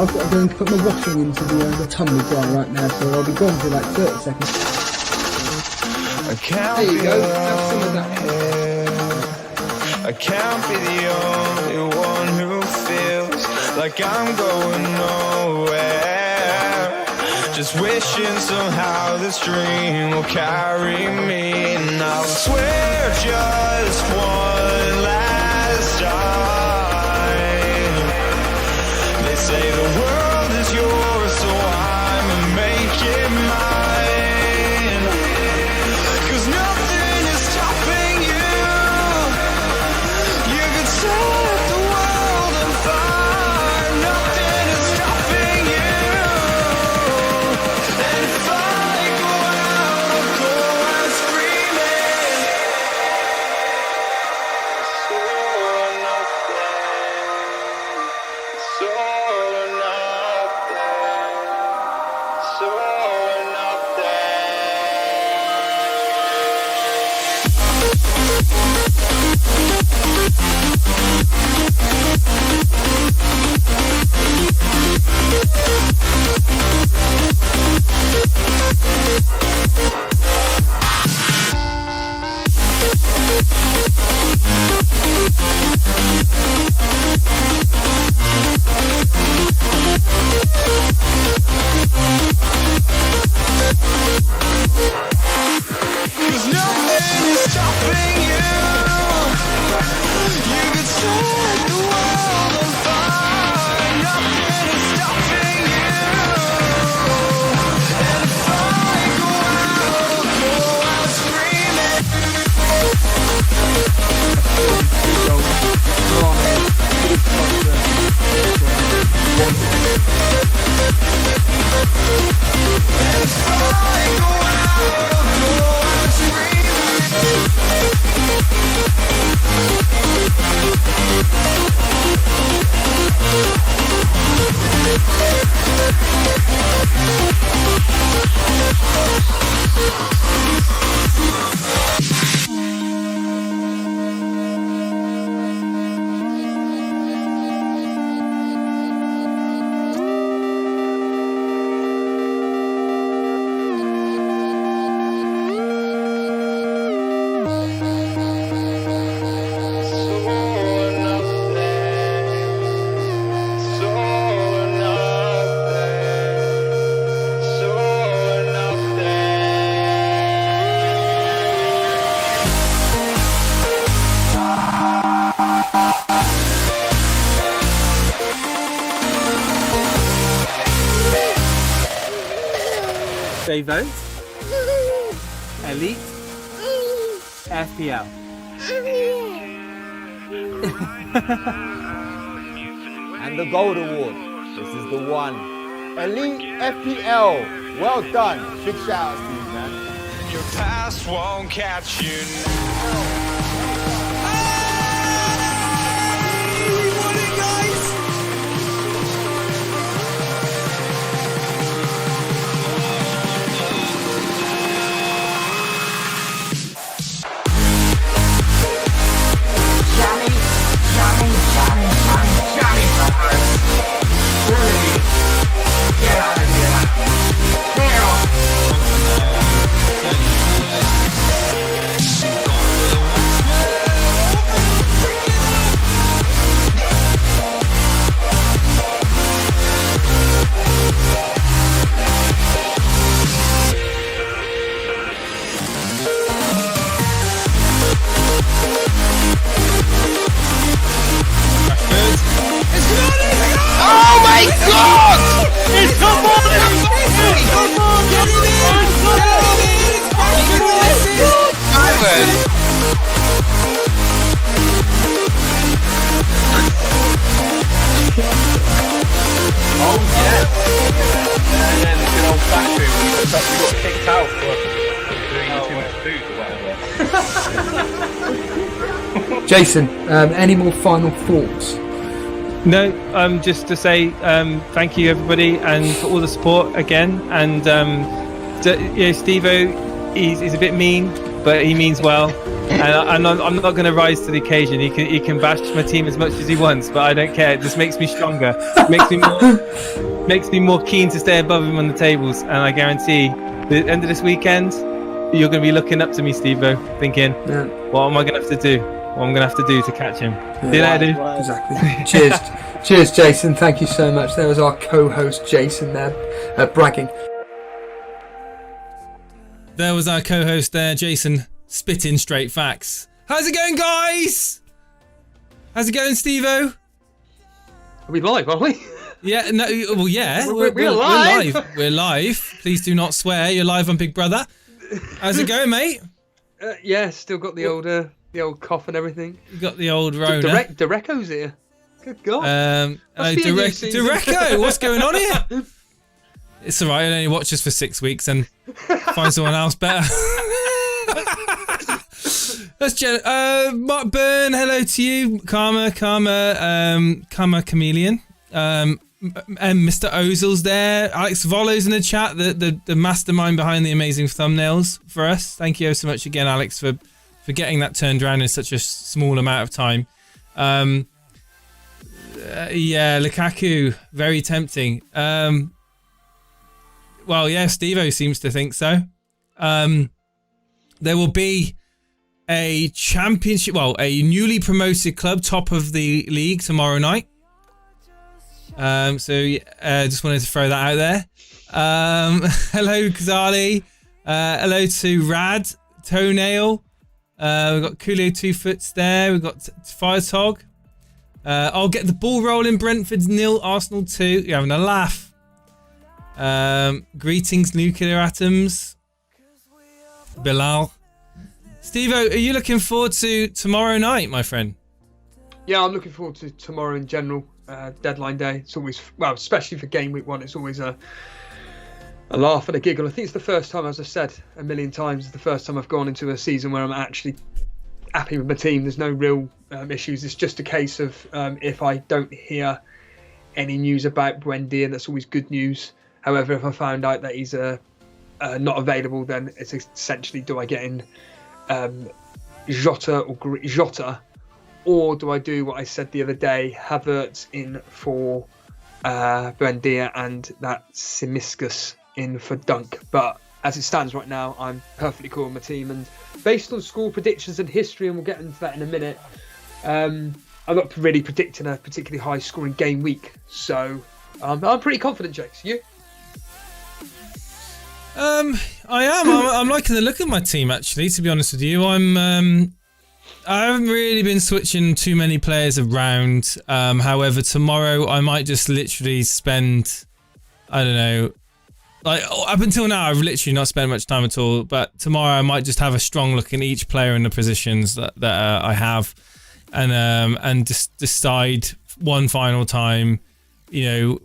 I've got to go and put my washing into the tumble dryer right now, so I'll be gone for like 30 seconds. There you go, have some of that here. I can't be the only one who feels like I'm going nowhere. Just wishing somehow this dream will carry me. And I'll swear just one last time. They say the world is yours, so I'ma make it mine. 'Cause nothing is stopping you. You could set the world on fire. Nothing is stopping you. And if I go out, I'll go out screaming. It's all or nothing. It's all or nothing. It's all or nothing. Cause nothing is stopping you. You could set the world on fire. Nothing is stopping you. And if I go out, I'll go out screaming. And if I go out, I'll go out Stevo, Elite FPL. And the gold award. This is the one. Elite FPL. Well done. Big shout out to you, man. Your past won't catch you now. Jason, any more final thoughts? No, just to say thank you everybody and for all the support again. And Stevo, he's a bit mean, but he means well. and I'm not going to rise to the occasion. He can bash my team as much as he wants, but I don't care. It just makes me stronger. Makes me more keen to stay above him on the tables. And I guarantee, the end of this weekend, you're going to be looking up to me, Stevo, thinking, what am I going to have to do? What I'm going to have to do to catch him? Exactly. Cheers, Jason. Thank you so much. There was our co-host Jason there, bragging. There was our co-host there, Jason, spitting straight facts. How's it going, guys? How's it going, Stevo? Are we live, aren't we? Yeah, no, well, yeah. We're live. We're live. Please do not swear. You're live on Big Brother. How's it going, mate? Yeah, still got the old cough and everything. You got the old Rona. Dereco's here. Good God. Dereco, what's going on here? It's alright, I only watch us for 6 weeks and find someone else better. That's Mark Byrne, hello to you. Karma Chameleon. And Mr. Ozil's there. Alex Volo's in the chat, the mastermind behind the amazing thumbnails for us. Thank you so much again, Alex, for getting that turned around in such a small amount of time. Yeah, Lukaku, very tempting. Well, yeah, Stevo seems to think so. There will be a championship, well, a newly promoted club, top of the league tomorrow night. Just wanted to throw that out there. Hello, Kazali. Hello to Rad, Toenail. We've got Coolio 2 Foots there. We've got Firetog. I'll get the ball rolling. Brentford's 0, Arsenal 2. You're having a laugh. Greetings, Nuclear Atoms. Bilal. Stevo, are you looking forward to tomorrow night, my friend? Yeah, I'm looking forward to tomorrow in general. Deadline day. It's always, well, especially for game week 1, it's always a laugh and a giggle. I think it's the first time, as I've said a million times, it's the first time I've gone into a season where I'm actually happy with my team. There's no real issues. It's just a case of if I don't hear any news about Buendia, that's always good news. However, if I found out that he's not available, then it's essentially, do I get in Jota, or do I do what I said the other day, Havertz in for Buendia and that Tsimikas in for Dunk? But as it stands right now, I'm perfectly cool with my team, and based on score predictions and history, and we'll get into that in a minute, I'm not really predicting a particularly high scoring game week, so I'm pretty confident, Jakes. You? I am. I'm liking the look of my team, actually, to be honest with you. I haven't really been switching too many players around. However, tomorrow I might just literally spend, I don't know, like up until now I've literally not spent much time at all. But tomorrow I might just have a strong look in each player in the positions that I have, and just decide one final time, you know,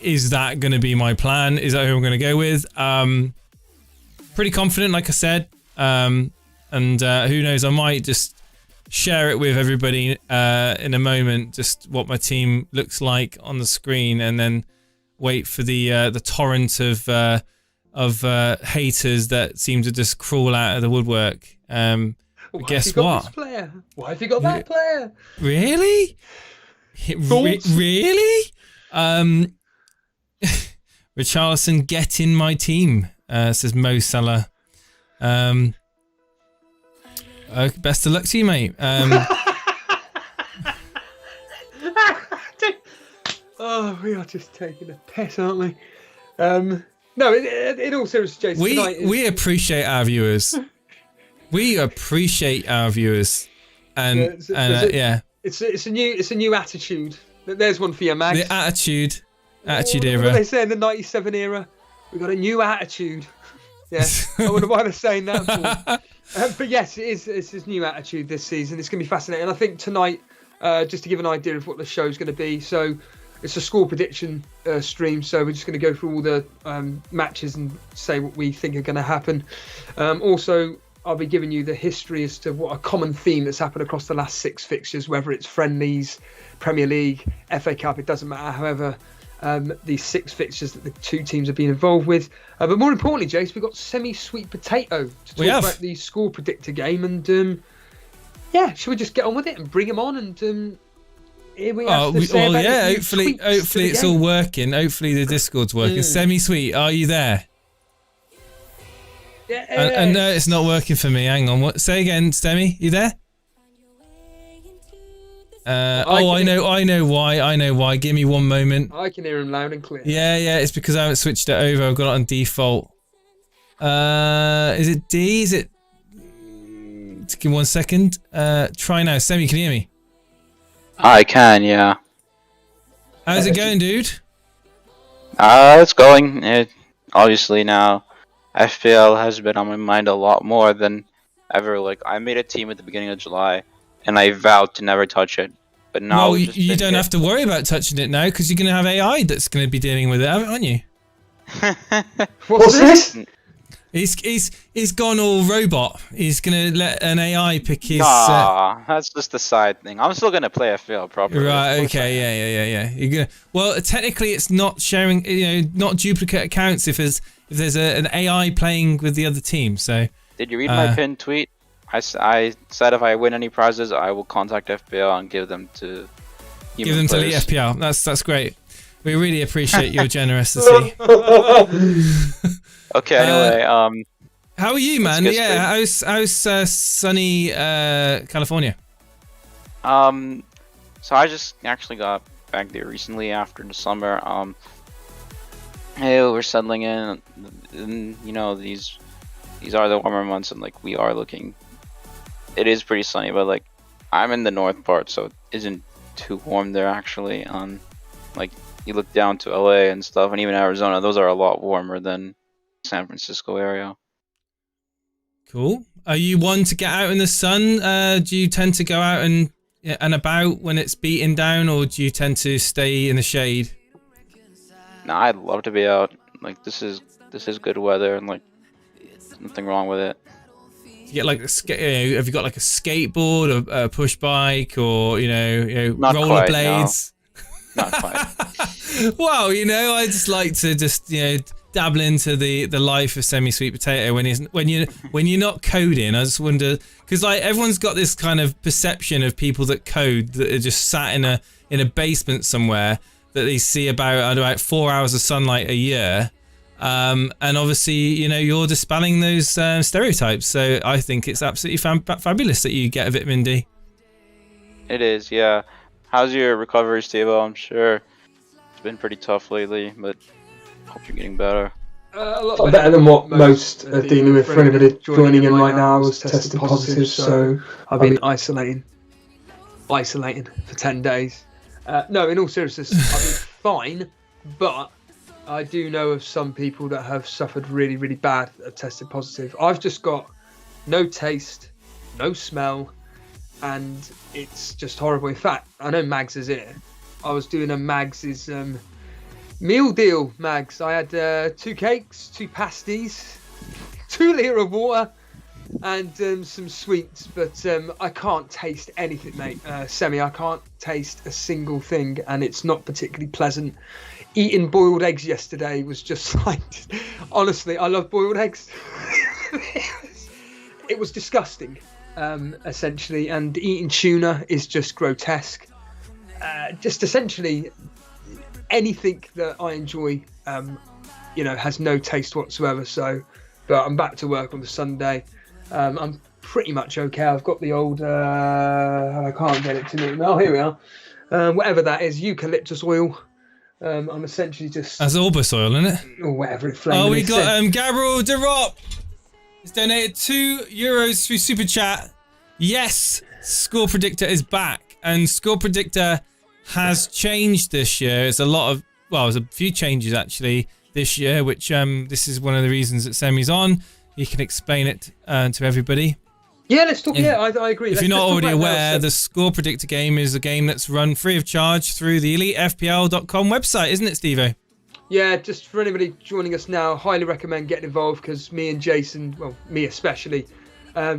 is that going to be my plan? Is that who I'm going to go with? Pretty confident, like I said. And who knows, I might just share it with everybody in a moment, just what my team looks like on the screen, and then wait for the torrent of haters that seem to just crawl out of the woodwork. Guess what? Why have you got that player? Really? Really? Richarlison, get in my team, says Mo Salah. Best of luck to you, mate. Oh, we are just taking a piss, aren't we? No, in all seriousness, Jason, we appreciate our viewers. We appreciate our viewers, and it's a new attitude. There's one for you, Max. The attitude era. What did they say in the '97 era? We got a new attitude. Yeah, I wonder why they're saying that for. But yes, it's his new attitude this season. It's going to be fascinating. I think tonight, just to give an idea of what the show's going to be, so it's a score prediction stream. So we're just going to go through all the matches and say what we think are going to happen. Also, I'll be giving you the history as to what a common theme that's happened across the last 6 fixtures, whether it's friendlies, Premier League, FA Cup, it doesn't matter. However, these 6 fixtures that the 2 teams have been involved with. But more importantly, Jace, we've got semi-sweet potato to talk about the score predictor game. And yeah, should we just get on with it and bring him on? And here we Oh, have to say about yeah. his new tweets to Hopefully the it's game. all working. Hopefully the Discord's working. Semi-sweet, are you there? Yeah, And no, it's not working for me. Hang on. What? Say again, Stemi. You there? I know why. Give me one moment. I can hear him loud and clear. Yeah. It's because I haven't switched it over. I've got it on default. Is it D? Is it? Give me 1 second. Try now. Semi, can you hear me? I can, yeah. How's it going, dude? It's going. Obviously now, FPL has been on my mind a lot more than ever. Like, I made a team at the beginning of July, and I vowed to never touch it. But now Well, you don't have to worry about touching it now because you're going to have AI that's going to be dealing with it, aren't you? What's this? He's gone all robot. He's gonna let an AI pick his. That's just a side thing. I'm still gonna play FPL properly. Right. Okay. Yeah. You're gonna. Well, technically, it's not sharing. Not duplicate accounts if there's an AI playing with the other team. So. Did you read my pinned tweet? I said if I win any prizes, I will contact FPL and give them to. Give them to Elite FPL. That's great. We really appreciate your generosity. Okay. Anyway, how are you, man? Yeah. Straight. How's sunny California? So I just actually got back there recently after the summer. Hey, we're settling in, and these are the warmer months, and like we are looking. It is pretty sunny, but like I'm in the north part, so it isn't too warm there actually. Like you look down to LA and stuff, and even Arizona, those are a lot warmer than San Francisco area. Cool. Are you one to get out in the sun? Do you tend to go out and about when it's beating down, or do you tend to stay in the shade? No, I'd love to be out. Like this is good weather, and like there's nothing wrong with it. You get like have you got like a skateboard or a push bike or Not rollerblades? Not quite. Well, I just like to dabble into the life of semi-sweet potato when you're not coding. I just wonder because like everyone's got this kind of perception of people that code that are just sat in a basement somewhere that they see about 4 hours of sunlight a year, and obviously you're dispelling those stereotypes. So I think it's absolutely fabulous that you get a vitamin D. It is, yeah. How's your recovery, Stevo? I'm sure it's been pretty tough lately, but hope you're getting better. A lot better than what most are dealing with. For anybody joining in right now, I was tested positive, so I've been isolating for 10 days. No, in all seriousness, I've been fine, but I do know of some people that have suffered really, really bad that have tested positive. I've just got no taste, no smell, and it's just horrible. In fact, I know Mags is here. I was doing a Mags's meal deal, Mags. I had 2 cakes, 2 pasties, 2 litre of water, and some sweets. But I can't taste anything, mate. Semi, I can't taste a single thing, and it's not particularly pleasant. Eating boiled eggs yesterday was just like, honestly, I love boiled eggs. It was disgusting, essentially, and eating tuna is just grotesque. Just essentially anything that I enjoy, has no taste whatsoever. So, but I'm back to work on the Sunday. I'm pretty much okay. I've got the old, I can't get it to me. Oh, here we are. Whatever that is, eucalyptus oil. I'm essentially just... That's Orbis oil, isn't it? Or whatever it flames. Oh, we got Gabriel DeRop. He's donated €2 through Super Chat. Yes, Score Predictor is back. And Score Predictor has changed this year. There's there's a few changes actually this year, which this is one of the reasons that Semi's on. You can explain it to everybody. Yeah, let's talk. I agree. If you're not already aware, the Score Predictor game is a game that's run free of charge through the EliteFPL.com website, isn't it, Stevo? Yeah, just for anybody joining us now, highly recommend getting involved because me and Jason, well, me especially,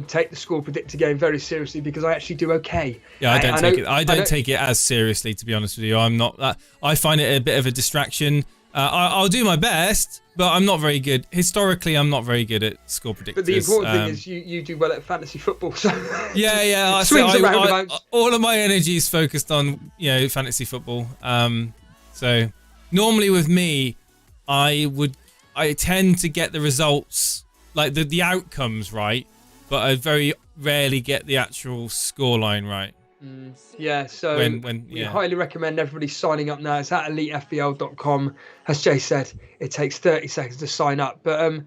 take the Score Predictor game very seriously because I actually do okay. Yeah, I don't take it as seriously, to be honest with you. I'm not that. I find it a bit of a distraction. I'll do my best, but I'm not very good. Historically, I'm not very good at score predictors. But the important thing is you do well at fantasy football. So yeah. Swings and roundabouts. All of my energy is focused on fantasy football. So normally with me, I tend to get the results, like the outcomes right, but I very rarely get the actual scoreline right. Yeah, so we yeah. highly recommend everybody signing up now. It's at elitefpl.com. As Jay said, it takes 30 seconds to sign up. But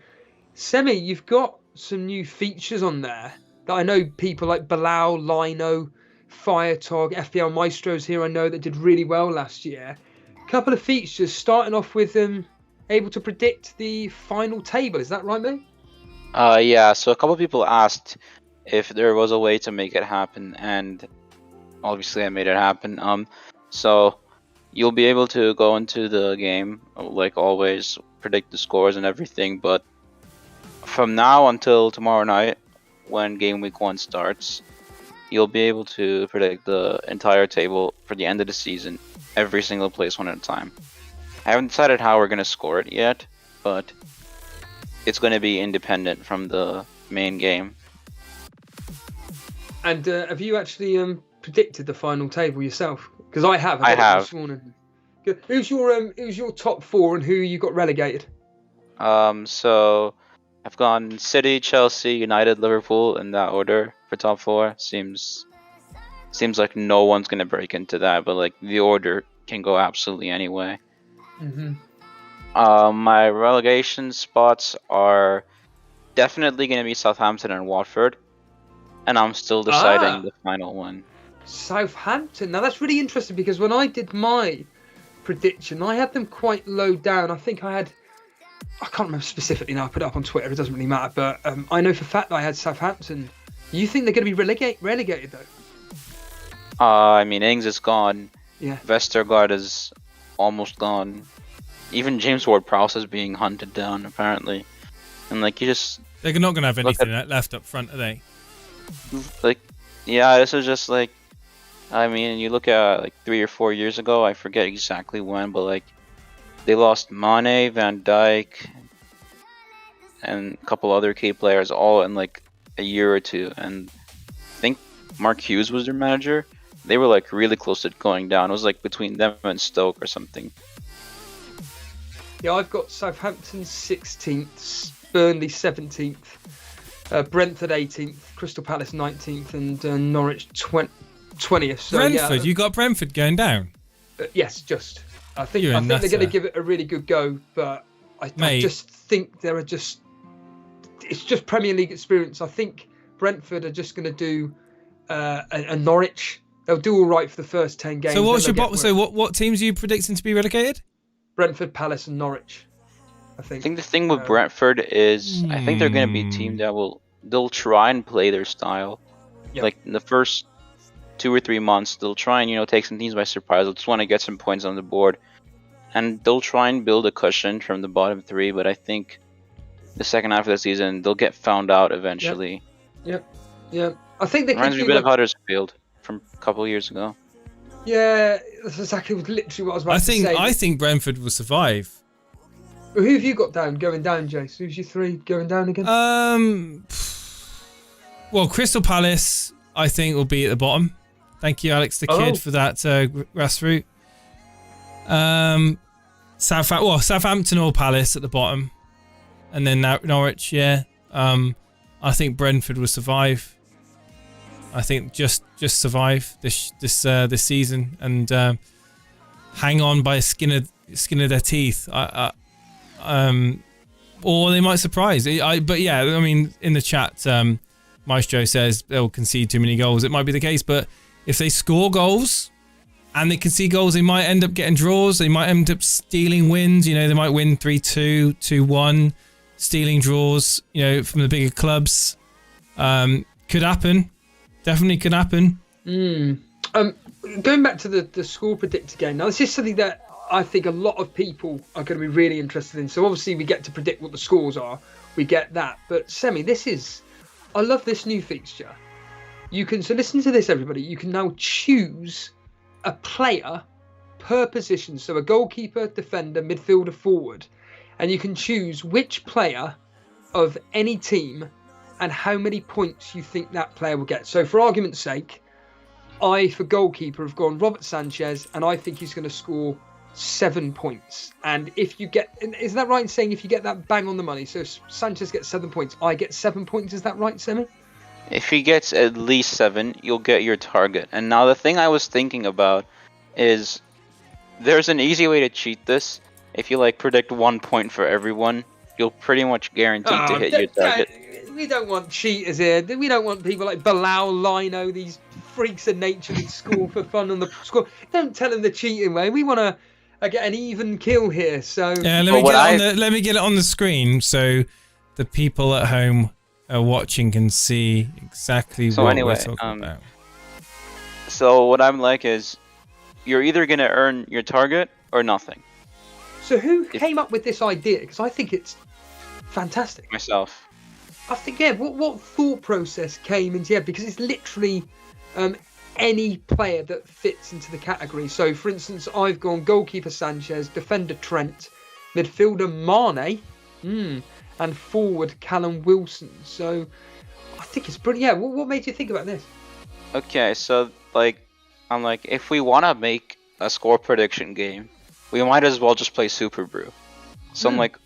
Semi, you've got some new features on there that I know people like Bilal, Lino, Firetog, FPL Maestros here I know that did really well last year. A couple of features, starting off with able to predict the final table. Is that right, mate? Yeah, so a couple of people asked if there was a way to make it happen, and obviously I made it happen. So you'll be able to go into the game, like always, predict the scores and everything, but from now until tomorrow night, when game week 1 starts, you'll be able to predict the entire table for the end of the season, every single place one at a time. I haven't decided how we're going to score it yet, but it's going to be independent from the main game. And have you actually predicted the final table yourself? Because I have. I have. This morning. Who's your top 4 and who you got relegated? So I've gone City, Chelsea, United, Liverpool in that order for top 4. Seems like no one's gonna break into that, but like the order can go absolutely anyway. My relegation spots are definitely gonna be Southampton and Watford, and I'm still deciding the final one. Southampton. Now that's really interesting because when I did my prediction, I had them quite low down. I think I can't remember specifically now. I put it up on Twitter. It doesn't really matter. But I know for a fact that I had Southampton. You think they're going to be relegated though? I mean, Ings is gone. Yeah. Vestergaard is almost gone. Even James Ward-Prowse is being hunted down apparently. And like they're not going to have anything left up front, are they? Like, yeah, this is just like, I mean, you look at like 3 or 4 years ago, I forget exactly when, but like they lost Mane, Van Dijk, and a couple other key players all in like a year or two. And I think Mark Hughes was their manager. They were like really close to going down. It was like between them and Stoke or something. Yeah, I've got Southampton 16th, Burnley 17th, Brentford 18th, Crystal Palace 19th, and Norwich 20th. So, Brentford, you got Brentford going down? Yes, just. I think they're going to give it a really good go, but I just think it's just Premier League experience. I think Brentford are just going to do a Norwich. They'll do all right for the first 10 games. So what teams are you predicting to be relegated? Brentford, Palace, and Norwich. I think the thing with Brentford is I think they're going to be a team that they'll try and play their style. Yep. Like in the first 2 or 3 months, they'll try and take some teams by surprise. They'll just want to get some points on the board, and they'll try and build a cushion from the bottom 3. But I think the second half of the season, they'll get found out eventually. Yep. I think they reminds me a bit of Huddersfield from a couple of years ago. Yeah, that's exactly literally what I was about to say. I think Brentford will survive. Well, who have you got going down, Jace? Who's your 3 going down again? Well, Crystal Palace, I think, will be at the bottom. Thank you, Alex the Kid, for that grassroots. Southampton or Palace at the bottom, and then Norwich. Yeah, I think Brentford will survive. I think just survive this season and hang on by a skin of their teeth. Or they might surprise. But yeah, I mean, in the chat, Maestro says they'll concede too many goals. It might be the case, but if they score goals and they concede goals, they might end up getting draws. They might end up stealing wins. They might win 3-2, 2-1, stealing draws. From the bigger clubs. Could happen. Definitely could happen. Going back to the score predictor game. Now, this is something that I think a lot of people are going to be really interested in. So obviously we get to predict what the scores are. We get that. But Semi, I love this new fixture. So listen to this, everybody. You can now choose a player per position, so a goalkeeper, defender, midfielder, forward, and you can choose which player of any team and how many points you think that player will get. So for argument's sake, I, for goalkeeper, have gone Robert Sanchez, and I think he's going to score 7 points. And if you get, is that right in saying if you get that bang on the money, so Sanchez gets 7 points, I get 7 points, is that right, Semi? If he gets at least 7, you'll get your target. And now the thing I was thinking about is there's an easy way to cheat this. If you like predict 1 point for everyone, you'll pretty much guaranteed to hit your target. We don't want cheaters here. We don't want people like Bilal, Lino, these freaks of nature that score for fun on the score. Don't tell them the cheating way. We want to get an even kill here. So yeah, let me get it on the screen so the people at home watching can see exactly what we're talking about. So what I'm like is, you're either going to earn your target or nothing. So who came up with this idea? Because I think it's fantastic. Myself. I think, yeah, what thought process came into your head? Because it's literally any player that fits into the category. So, for instance, I've gone goalkeeper Sanchez, defender Trent, midfielder Mane, and forward Callum Wilson. So, I think it's brilliant. Yeah, what made you think about this? Okay, so, I'm like, if we want to make a score prediction game, we might as well just play Super Brew. So I'm like,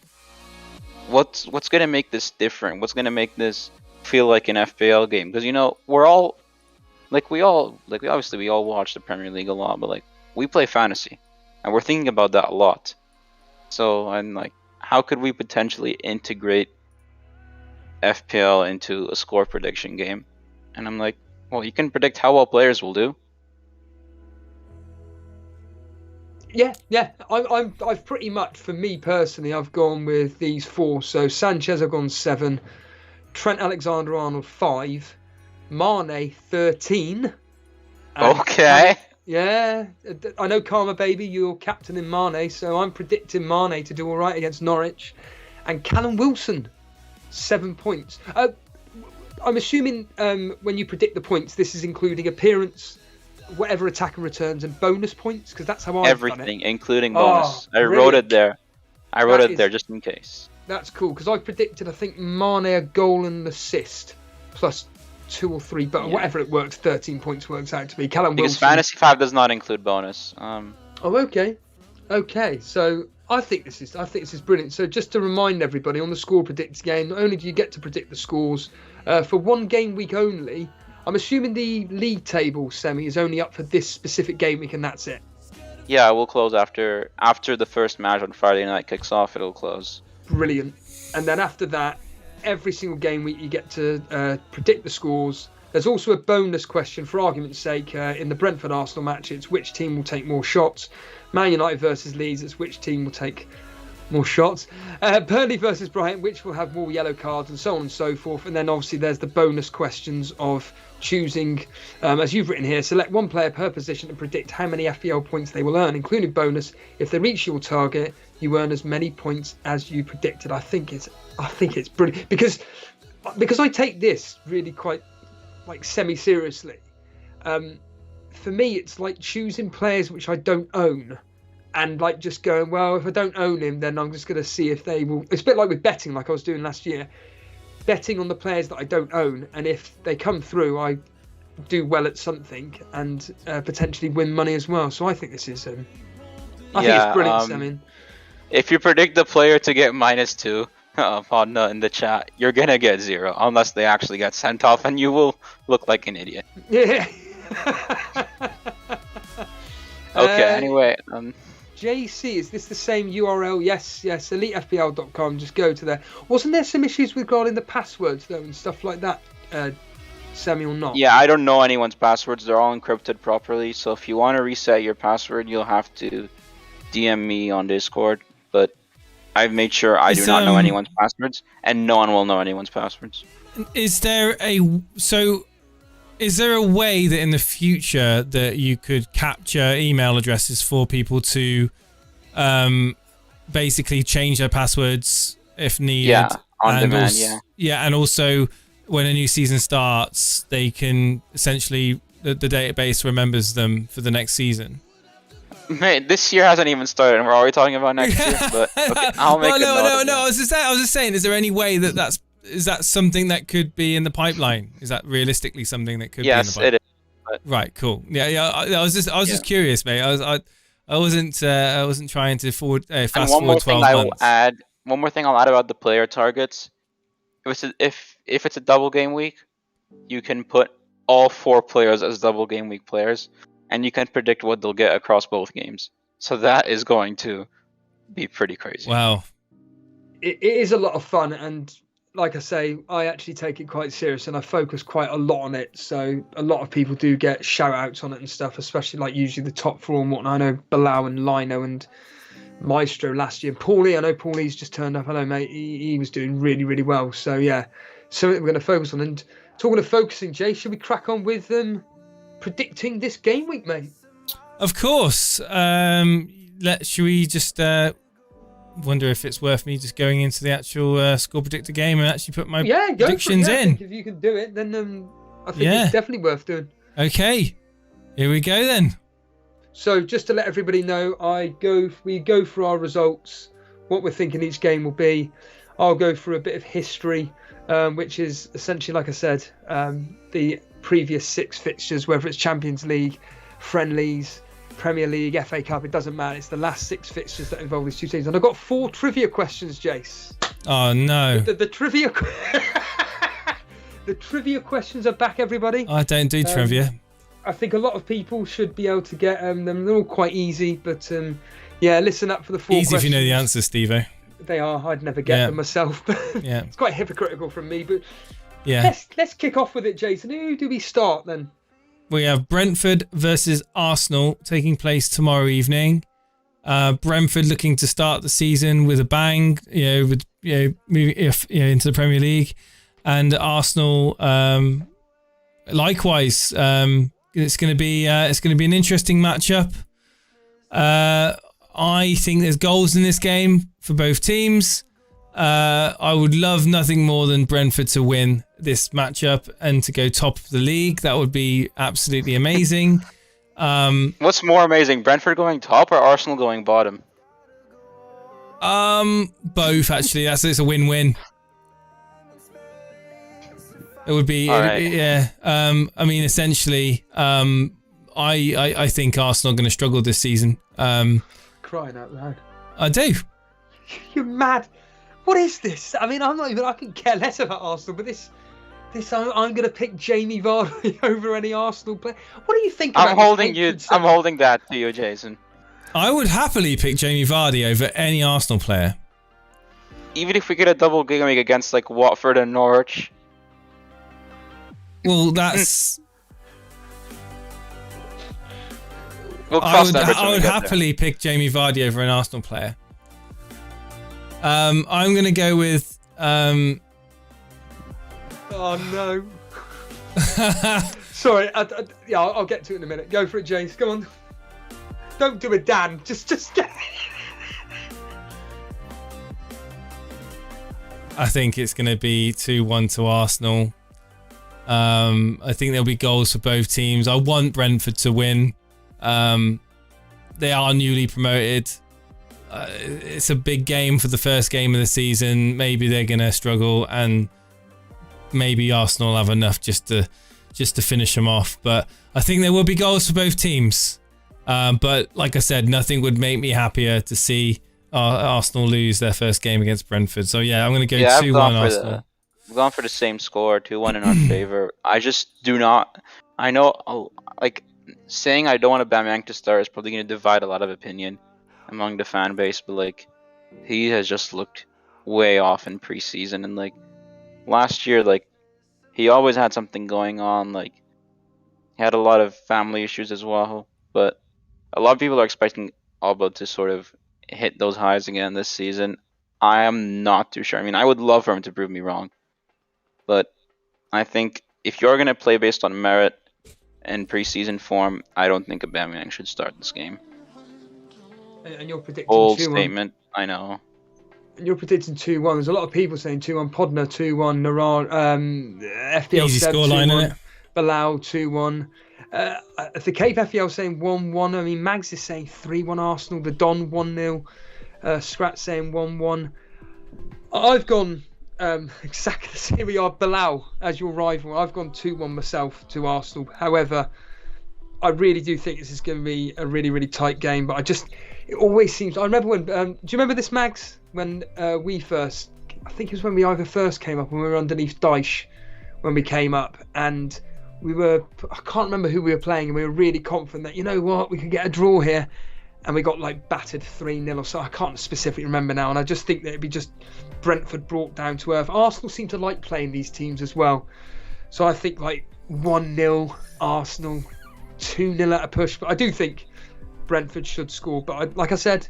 what's gonna make this different? What's gonna make this feel like an FPL game? Because we all watch the Premier League a lot, but we play fantasy, and we're thinking about that a lot. So I'm like, how could we potentially integrate FPL into a score prediction game? And I'm like, well, you can predict how well players will do. Yeah. I've pretty much, for me personally, I've gone with these 4. So Sanchez, I've gone 7. Trent Alexander-Arnold 5. Mane 13. Okay. Yeah, I know Karma Baby, you're captain in Mane, so I'm predicting Mane to do all right against Norwich. And Callum Wilson 7 points. I'm assuming when you predict the points, this is including appearance, whatever attacker returns, and bonus points, because that's how I've done it. Everything, including bonus. I wrote it there. I wrote it there just in case. That's cool, because I predicted, I think, Mane a goal and assist, plus 2 or 3, but whatever it works, 13 points works out to be. Callum Because Wilson. Fantasy 5 does not include bonus. Oh, okay. Okay, so I think this is brilliant. So just to remind everybody, on the Score Predictor game, not only do you get to predict the scores, for one game week only, I'm assuming the league table, Semi, is only up for this specific game week, and that's it. Yeah, we'll close after the first match on Friday night kicks off. It'll close. Brilliant. And then after that, every single game week you get to predict the scores. There's also a bonus question, for argument's sake, in the Brentford Arsenal match. It's which team will take more shots. Man United versus Leeds, it's which team will take more shots. Burnley versus Brighton, which will have more yellow cards, and so on and so forth. And then obviously there's the bonus questions of choosing, as you've written here, select one player per position and predict how many FPL points they will earn, including bonus. If they reach your target, you earn as many points as you predicted. I think it's brilliant, because I take this really quite semi-seriously. For me, it's like choosing players which I don't own, and just going, well, if I don't own him, then I'm just going to see if they will. It's a bit like with betting, like I was doing last year, betting on the players that I don't own, and if they come through, I do well at something and potentially win money as well. So I think this is, I think it's brilliant, Sammy. If you predict the player to get -2 in the chat, you're gonna get 0 unless they actually get sent off, and you will look like an idiot. Yeah. Okay. Anyway, JC, is this the same URL? Yes, elitefpl.com. Just go to there. Wasn't there some issues regarding the passwords though and stuff like that, Sammy, or not? Yeah, I don't know anyone's passwords. They're all encrypted properly. So if you want to reset your password, you'll have to DM me on Discord. But I've made sure I do not know anyone's passwords, and no one will know anyone's passwords. Is there a way that in the future that you could capture email addresses for people to basically change their passwords if needed? Yeah, on demand, also, yeah, and also when a new season starts, they can essentially, the database remembers them for the next season. Mate, this year hasn't even started, and we're already talking about next year. But okay, I'll make no. a note. I was just saying. Is there any way is that something that could be in the pipeline? Is that realistically something that could be in the pipeline? Yes, it is. But Right, cool. Yeah. I was just curious, mate. I wasn't trying to fast and one more forward thing 12 I will months. add. One more thing I'll add about the player targets. If it's a double game week, you can put all 4 players as double game week players, and you can predict what they'll get across both games. So that is going to be pretty crazy. Wow. It is a lot of fun, and like I say, I actually take it quite serious, and I focus quite a lot on it. So a lot of people do get shout outs on it and stuff, especially like usually the top 4 and whatnot. I know Bilal and Lino and Maestro last year. Paulie, I know Paulie's just turned up. Hello, mate. He was doing really, really well. So yeah, something we're going to focus on. And talking of focusing, Jay, should we crack on with predicting this game week, mate? Of course. Should we just wonder if it's worth me just going into the actual score predictor game and actually put my predictions I in? think if you can do it, then I think it's definitely worth doing. Okay, here we go then. So just to let everybody know, we go through our results, what we're thinking each game will be. I'll go through a bit of history, which is essentially, like I said, the previous 6 fixtures, whether it's Champions League, friendlies, Premier League, FA Cup, it doesn't matter. It's the last 6 fixtures that involve these 2 teams. And I've got 4 trivia questions, Jace. Oh no. The trivia the trivia questions are back, everybody. I don't do trivia. I think a lot of people should be able to get them. They're all quite easy, but yeah, listen up for the 4 Easy questions. if you know the answers, Stevo. They are. I'd never get them myself. Yeah. It's quite hypocritical from me, but Yeah. let's kick off with it, Jason. Who do we start then? We have Brentford versus Arsenal taking place tomorrow evening. Brentford looking to start the season with a bang, moving into the Premier League, and Arsenal likewise. It's going to be an interesting matchup. I think there's goals in this game for both teams. I would love nothing more than Brentford to win this matchup and to go top of the league. That would be absolutely amazing. What's more amazing, Brentford going top or Arsenal going bottom? Both actually. It's a win-win. It would be, yeah. I mean, essentially, I think Arsenal are going to struggle this season. Crying out loud. I do. You're mad. What is this? I mean, I can care less about Arsenal, but this I'm going to pick Jamie Vardy over any Arsenal player. What do you think about I'm holding that to you, Jason. I would happily pick Jamie Vardy over any Arsenal player. Even if we get a double game week against like Watford and Norwich. Well, that's... I would happily pick Jamie Vardy over an Arsenal player. I'm going to go with... Oh, no. Sorry. I'll get to it in a minute. Go for it, James. Come on. Don't do a Dan. Just get... I think it's going to be 2-1 to Arsenal. I think there'll be goals for both teams. I want Brentford to win. They are newly promoted. It's a big game for the first game of the season. Maybe they're going to struggle, and maybe Arsenal have enough just to finish them off. But I think there will be goals for both teams. But like I said, nothing would make me happier to see Arsenal lose their first game against Brentford. So yeah, I'm going to go 2-1 Arsenal. I've gone for the same score, 2-1 in our favor. I just do not. I know, like, saying I don't want Aubameyang to start is probably going to divide a lot of opinion among the fan base, but like, he has just looked way off in preseason, and like last year, like, he always had something going on. Like, he had a lot of family issues as well, but a lot of people are expecting Alba to sort of hit those highs again this season. I am not too sure. I mean, I would love for him to prove me wrong, but I think if you're going to play based on merit and preseason form, I don't think Aubameyang should start this game. And you're predicting Bold 2-1. statement, I know. And you're predicting 2-1. There's a lot of people saying 2-1. Podner 2-1. Naran, FPL Easy Seb scoreline, 2-1. isn't it? Bilal 2-1. The Cape FPL saying 1-1. I mean, Mags is saying 3-1 Arsenal. The Don 1-0. Scrat saying 1-1. I've gone exactly the same. We are Bilal as your rival. I've gone 2-1 myself to Arsenal. However, I really do think this is going to be a really, really tight game. But it always seems. I remember when. Do you remember this, Mags? When we first, I think it was when we either first came up, when we were underneath Dyche, when we came up, and I can't remember who we were playing, and we were really confident that, you know what, we could get a draw here, and we got like battered 3-0 or so. I can't specifically remember now, and I just think that it'd be just Brentford brought down to earth. Arsenal seem to like playing these teams as well, so I think like 1-0 Arsenal, 2-0 at a push, but I do think Brentford should score. But like I said,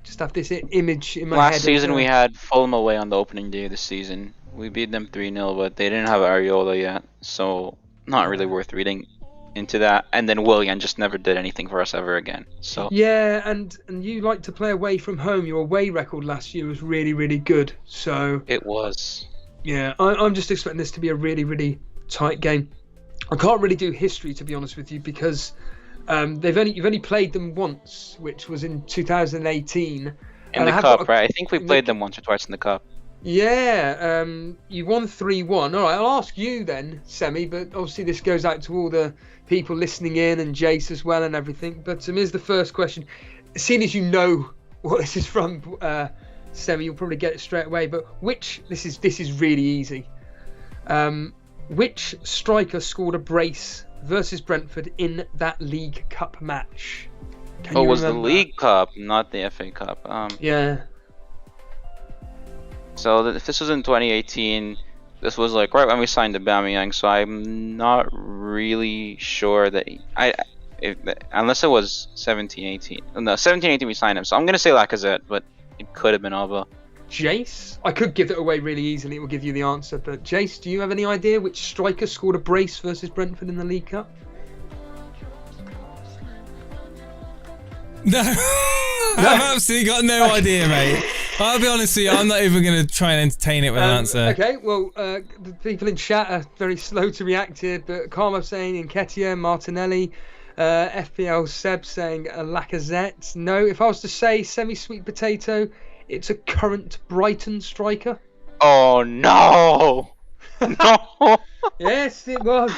just have this image in my head. Last season we had Fulham away on the opening day of the season. We beat them 3-0, but they didn't have Areola yet, so not really worth reading into that. And then Willian just never did anything for us ever again. So yeah, and you like to play away from home. Your away record last year was really, really good. So it was. Yeah, I'm just expecting this to be a really, really tight game. I can't really do history, to be honest with you, because you've only played them once, which was in 2018. In the cup, right? I think we played them once or twice in the cup. Yeah, you won 3-1. All right, I'll ask you then, Semi, but obviously this goes out to all the people listening in and Jace as well and everything. But here's the first question. Seeing as you know what this is from, Semi, you'll probably get it straight away. But this is really easy. Which striker scored a brace versus Brentford in that League Cup match? It was the League Cup, not the FA Cup. Yeah. So if this was in 2018, this was like right when we signed Aubameyang. So I'm not really sure that unless it was 17-18. No, 17-18 we signed him. So I'm gonna say Lacazette, but it could have been Alba. Jace, I could give it away really easily. It will give you the answer. But Jace, do you have any idea which striker scored a brace versus Brentford in the League Cup? No, I've absolutely got no idea, mate. I'll be honest with you, I'm not even going to try and entertain it with an answer. Okay, well, the people in chat are very slow to react here, but Karma saying Nketiah, Martinelli, FPL Seb saying Lacazette. No, if I was to say semi-sweet potato, it's a current Brighton striker. Oh, no! No! Yes, it was.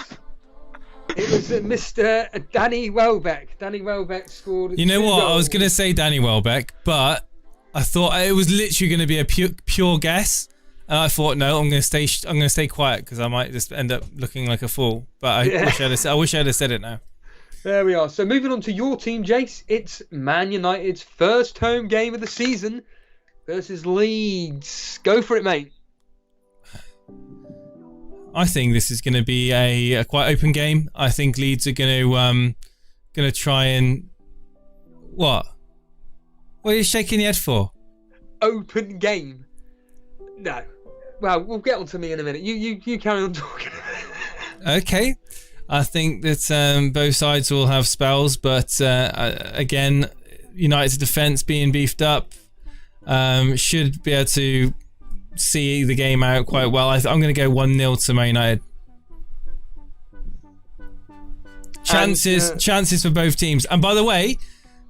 It was Mr. Danny Welbeck. Danny Welbeck scored. You know what? goals. I was going to say Danny Welbeck, but I thought it was literally going to be a pure guess, and I thought, no, I'm going to stay quiet because I might just end up looking like a fool. But I wish I'd have said it now. There we are. So moving on to your team, Jace. It's Man United's first home game of the season versus Leeds. Go for it, mate. I think this is going to be a quite open game. I think Leeds are going to try and what? What are you shaking your head for? Open game. No. Well, we'll get on to me in a minute. You carry on talking. Okay. I think that both sides will have spells, but again, United's defence being beefed up should be able to see the game out quite well. I'm going to go 1-0 to Man United. Chances for both teams. And by the way,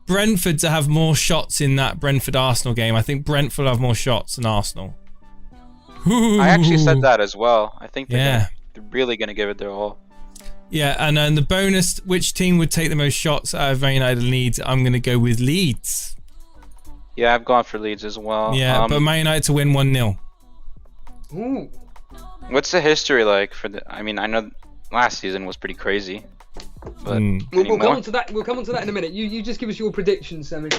Brentford to have more shots in that Brentford-Arsenal game. I think Brentford have more shots than Arsenal. I actually said that as well. I think they're really going to give it their all. Yeah, and then the bonus, which team would take the most shots out of Man United and Leeds? I'm going to go with Leeds. Yeah, I've gone for Leeds as well. Yeah, but Man United to win 1-0. Ooh. What's the history like for the? I mean, I know last season was pretty crazy, but We'll come on to that. We'll come on to that in a minute. You just give us your predictions, Sammy.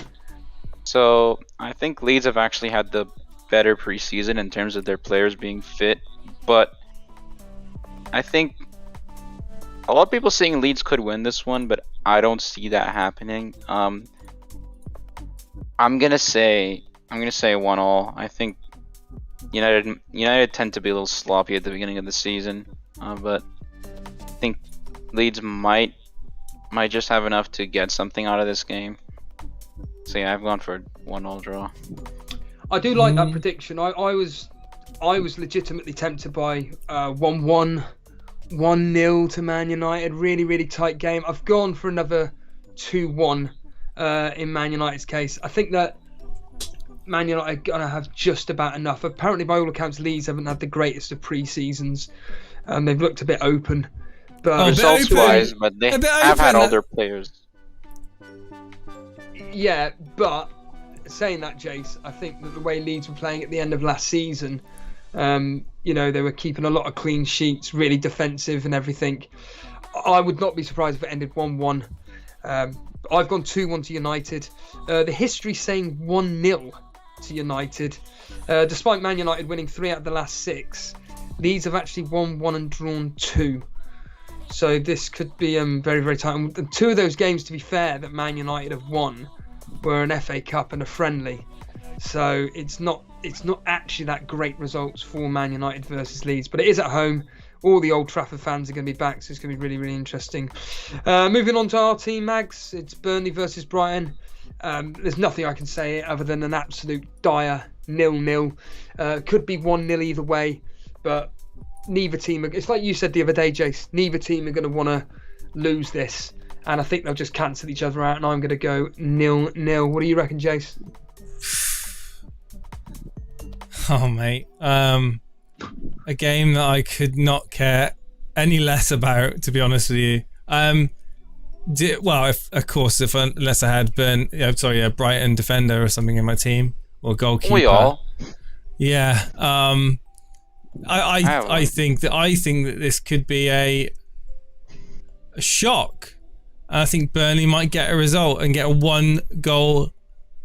So I think Leeds have actually had the better preseason in terms of their players being fit, but I think a lot of people saying Leeds could win this one, but I don't see that happening. I'm gonna say 1-1. I think United tend to be a little sloppy at the beginning of the season, but I think Leeds might just have enough to get something out of this game. So yeah, I've gone for 1-1 draw. I do like that prediction. I was legitimately tempted by 1-1, 1-0 to Man United. Really, really tight game. I've gone for another 2-1 in Man United's case. I think that Man United are going to have just about enough. Apparently, by all accounts, Leeds haven't had the greatest of pre-seasons. They've looked a bit open. But results-wise, but they have had all their players. Yeah, but saying that, Jace, I think that the way Leeds were playing at the end of last season, you know, they were keeping a lot of clean sheets, really defensive and everything. I would not be surprised if it ended 1-1. I've gone 2-1 to United. The history saying 1-0 to United. Despite Man United winning 3 out of the last 6, Leeds have actually won 1 and drawn 2. So this could be very, very tight. And 2 of those games, to be fair, that Man United have won were an FA Cup and a friendly. So it's not actually that great results for Man United versus Leeds, but it is at home. All the Old Trafford fans are going to be back, so it's going to be really, really interesting. Moving on to our team, Mags, it's Burnley versus Brighton. There's nothing I can say other than an absolute dire 0-0. Could be 1-0 either way, but neither team, it's like you said the other day, Jace, neither team are going to want to lose this, and I think they'll just cancel each other out, and I'm going to go 0-0. What do you reckon, Jace? Oh, mate. A game that I could not care any less about, to be honest with you. Unless I had a Brighton defender or something in my team, or goalkeeper. We all. Yeah. I think that this could be a shock. I think Burnley might get a result and get a 1-goal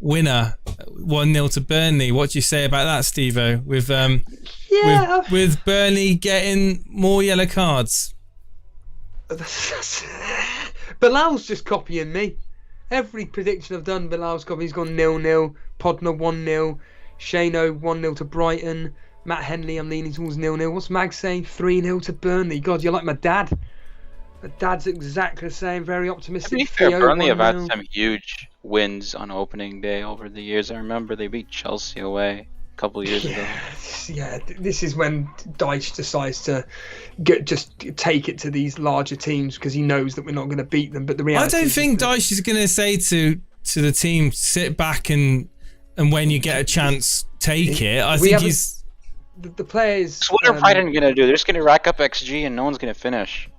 winner, 1-0 to Burnley. What do you say about that, Stevo? With Burnley getting more yellow cards. Bilal's just copying me. Every prediction I've done, Bilal's copying. He's gone 0-0. Podner 1-0. Shano 1-0 to Brighton. Matt Henley, I'm leaning towards 0-0. What's Mag saying? 3-0 to Burnley. God, you're like my dad. My dad's exactly the same. Very optimistic. To be fair, Burnley have had some huge wins on opening day over the years. I remember they beat Chelsea away a couple of years ago. Yeah, this is when Dyche decides to just take it to these larger teams because he knows that we're not going to beat them. But the reality, I don't think Dyche is going to say to the team, sit back and when you get a chance, take it. I think he's the players. So what are Brighton going to do? They're just going to rack up XG and no one's going to finish.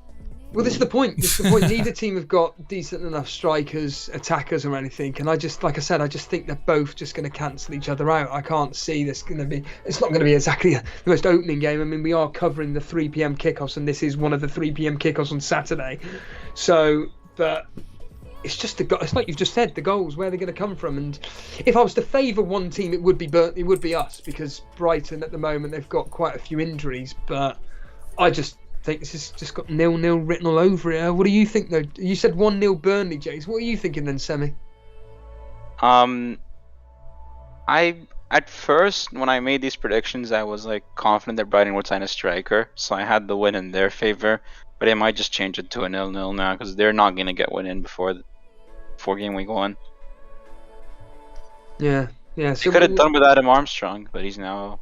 Well, this is the point. Neither team have got decent enough strikers, attackers, or anything. And I just think they're both just going to cancel each other out. I can't see this going to be. It's not going to be exactly the most opening game. I mean, we are covering the 3 p.m. kickoffs, and this is one of the 3 p.m. kickoffs on Saturday. So, but it's just it's like you've just said, the goals, where they're going to come from. And if I was to favour one team, it would be us, because Brighton at the moment they've got quite a few injuries. But I just think this has just got 0-0 written all over it. What do you think, though? You said 1-0 Burnley, Jace. What are you thinking then, Semi? At first, when I made these predictions, I was like confident that Brighton would sign a striker, so I had the win in their favor. But I might just change it to a 0-0 now, because they're not going to get one in before game week 1. Yeah. So he could have done with Adam Armstrong, but he's now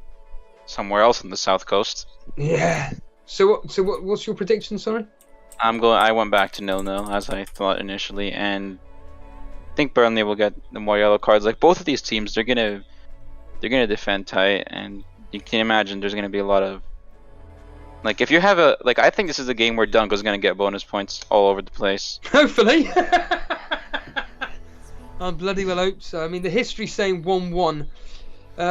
somewhere else on the south coast. Yeah. So what's your prediction? Sorry. I went back to 0-0 as I thought initially, and I think Burnley will get the more yellow cards. Like both of these teams, they're gonna defend tight, and you can imagine there's gonna be a lot of like if you have I think this is a game where Dunkel's gonna get bonus points all over the place. Hopefully. I bloody well hope so. I mean, the history's saying 1-1.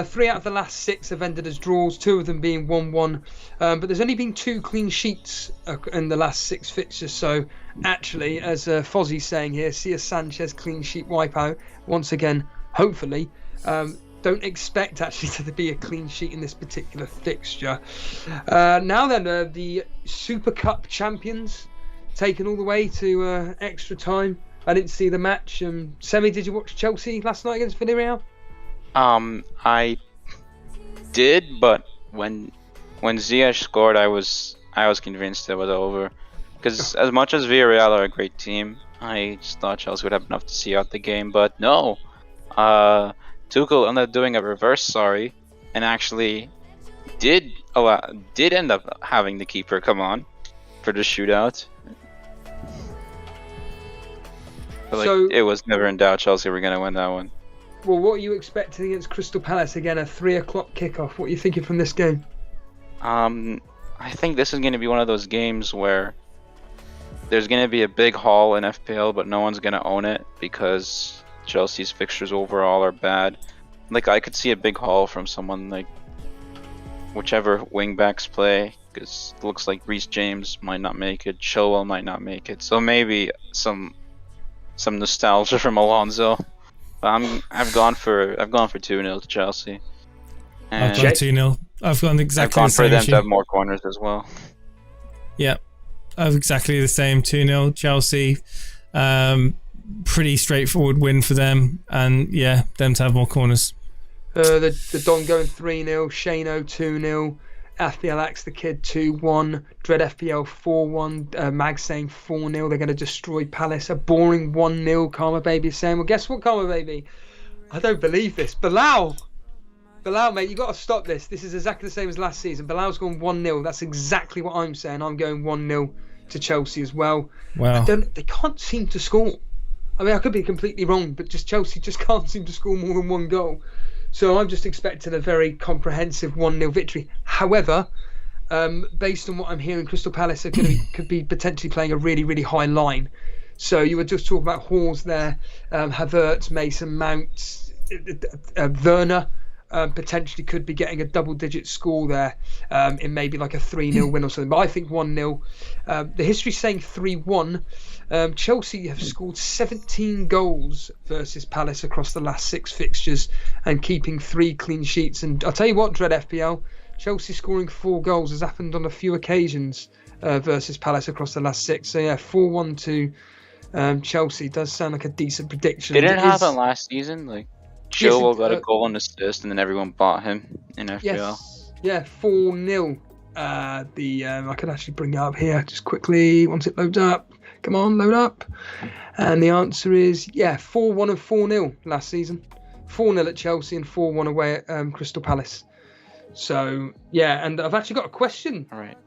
3 out of the last 6 have ended as draws, 2 of them being 1-1. But there's only been 2 clean sheets in the last 6 fixtures. So actually, as Fozzie's saying here, see a Sanchez clean sheet wipeout once again. Hopefully, don't expect actually to be a clean sheet in this particular fixture. Now then, the Super Cup champions taken all the way to extra time. I didn't see the match. Semi, did you watch Chelsea last night against Villarreal? I did, but when Ziyech scored, I was convinced it was over. Because as much as Villarreal are a great team, I just thought Chelsea would have enough to see out the game. But no, Tuchel ended up doing a reverse sorry, and actually did end up having the keeper come on for the shootout. But So- it was never in doubt Chelsea were going to win that one. Well, what are you expecting against Crystal Palace again? A 3:00 kickoff. What are you thinking from this game? I think this is going to be one of those games where there's going to be a big haul in FPL, but no one's going to own it because Chelsea's fixtures overall are bad. Like, I could see a big haul from someone like whichever wingbacks play, because it looks like Reece James might not make it, Chilwell might not make it, so maybe some nostalgia from Alonso. But I've gone for 2-0 to Chelsea. And I've gone 2-0. I've gone I've exactly gone the same for them as you. to have more corners as well. Yeah, I've exactly the same. 2-0 Chelsea. Pretty straightforward win for them, and yeah, them to have more corners. The Don going 3-0, Shano 2-0, FPL Axe the Kid 2-1, Dread FPL 4-1, Mag saying 4-0. They're going to destroy Palace. A boring 1-0. Karma Baby is saying, well, guess what, Karma Baby? I don't believe this. Bilal, mate, you got to stop this. This is exactly the same as last season. Bilal's gone 1-0. That's exactly what I'm saying. I'm going 1-0 to Chelsea as well. Wow. They can't seem to score. I mean, I could be completely wrong, but just Chelsea just can't seem to score more than one goal. So I'm just expecting a very comprehensive 1-0 victory. However, based on what I'm hearing, Crystal Palace are could be potentially playing a really, really high line. So you were just talking about Hawes there, Havertz, Mason Mount, Werner. Potentially could be getting a double-digit score there in maybe like a 3-0 win or something. But I think 1-0. The history's saying 3-1. Chelsea have scored 17 goals versus Palace across the last 6 fixtures and keeping 3 clean sheets. And I'll tell you what, Dread FPL, Chelsea scoring 4 goals has happened on a few occasions versus Palace across the last 6. So yeah, 4-1 to Chelsea does sound like a decent prediction. Did it happen last season? Like, Chilwell got a goal and assist, and then everyone bought him in FPL. Yes, yeah, 4-0. I can actually bring it up here just quickly once it loads up. Come on, load up. And the answer is, 4-1 and 4-0 last season. 4-0 at Chelsea and 4-1 away at Crystal Palace. So, yeah, and I've actually got a question. All right.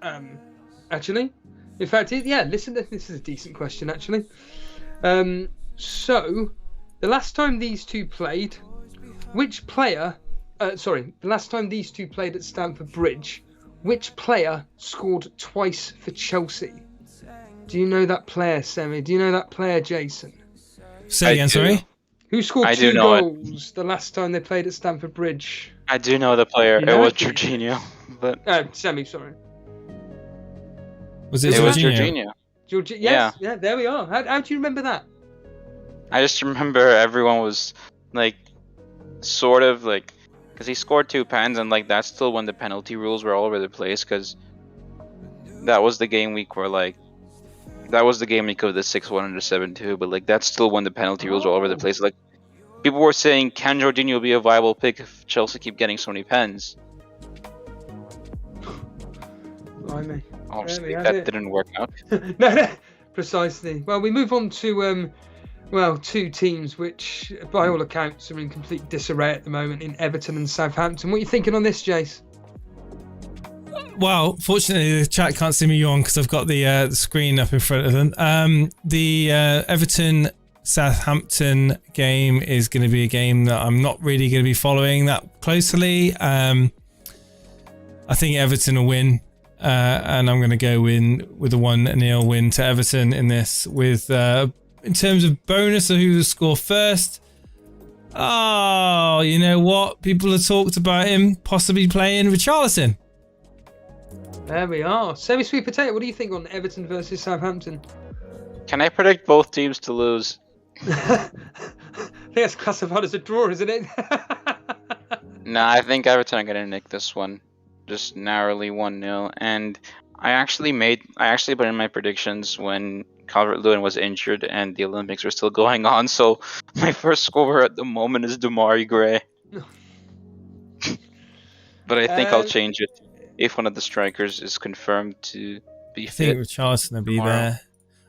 Actually. In fact, listen, this is a decent question, actually. So, the last time these two played, the last time these two played at Stamford Bridge, which player scored twice for Chelsea? Do you know that player, Semi? Do you know that player, Jason? Say again, sorry? Who scored 2 goals the last time they played at Stamford Bridge? I do know the player. You know it was it? Jorginho, but Semi, sorry. Was it it was Jorginho? Jorginho. Yes, yeah, there we are. How do you remember that? I just remember everyone was like, sort of like, because he scored 2 pens, and like that's still when the penalty rules were all over the place, because that was the game week where like, that was the game week of the 6-1 and the 7-2, but like that's still when the penalty rules were all over the place. Like, people were saying, can Jorginho be a viable pick if Chelsea keep getting so many pens? Blimey. Obviously, have that it. didn't work out. No, precisely. Well, we move on to 2 teams which, by all accounts, are in complete disarray at the moment in Everton and Southampton. What are you thinking on this, Jace? Well, fortunately, the chat can't see me yawn because I've got the screen up in front of them. The Everton-Southampton game is going to be a game that I'm not really going to be following that closely. I think Everton will win, and I'm going to go with a 1-0 win to Everton in this. With in terms of bonus or who will score first, you know what? People have talked about him possibly playing Richarlison. There we are. Semi-sweet potato, what do you think on Everton versus Southampton? Can I predict both teams to lose? I think that's classified as a draw, isn't it? Nah, I think Everton are gonna nick this one, just narrowly 1-0. And I actually put in my predictions when Calvert-Lewin was injured and the Olympics were still going on. So my first scorer at the moment is Damari Gray. But I think I'll change it if one of the strikers is confirmed to be I think fit. Richarlison will be tomorrow.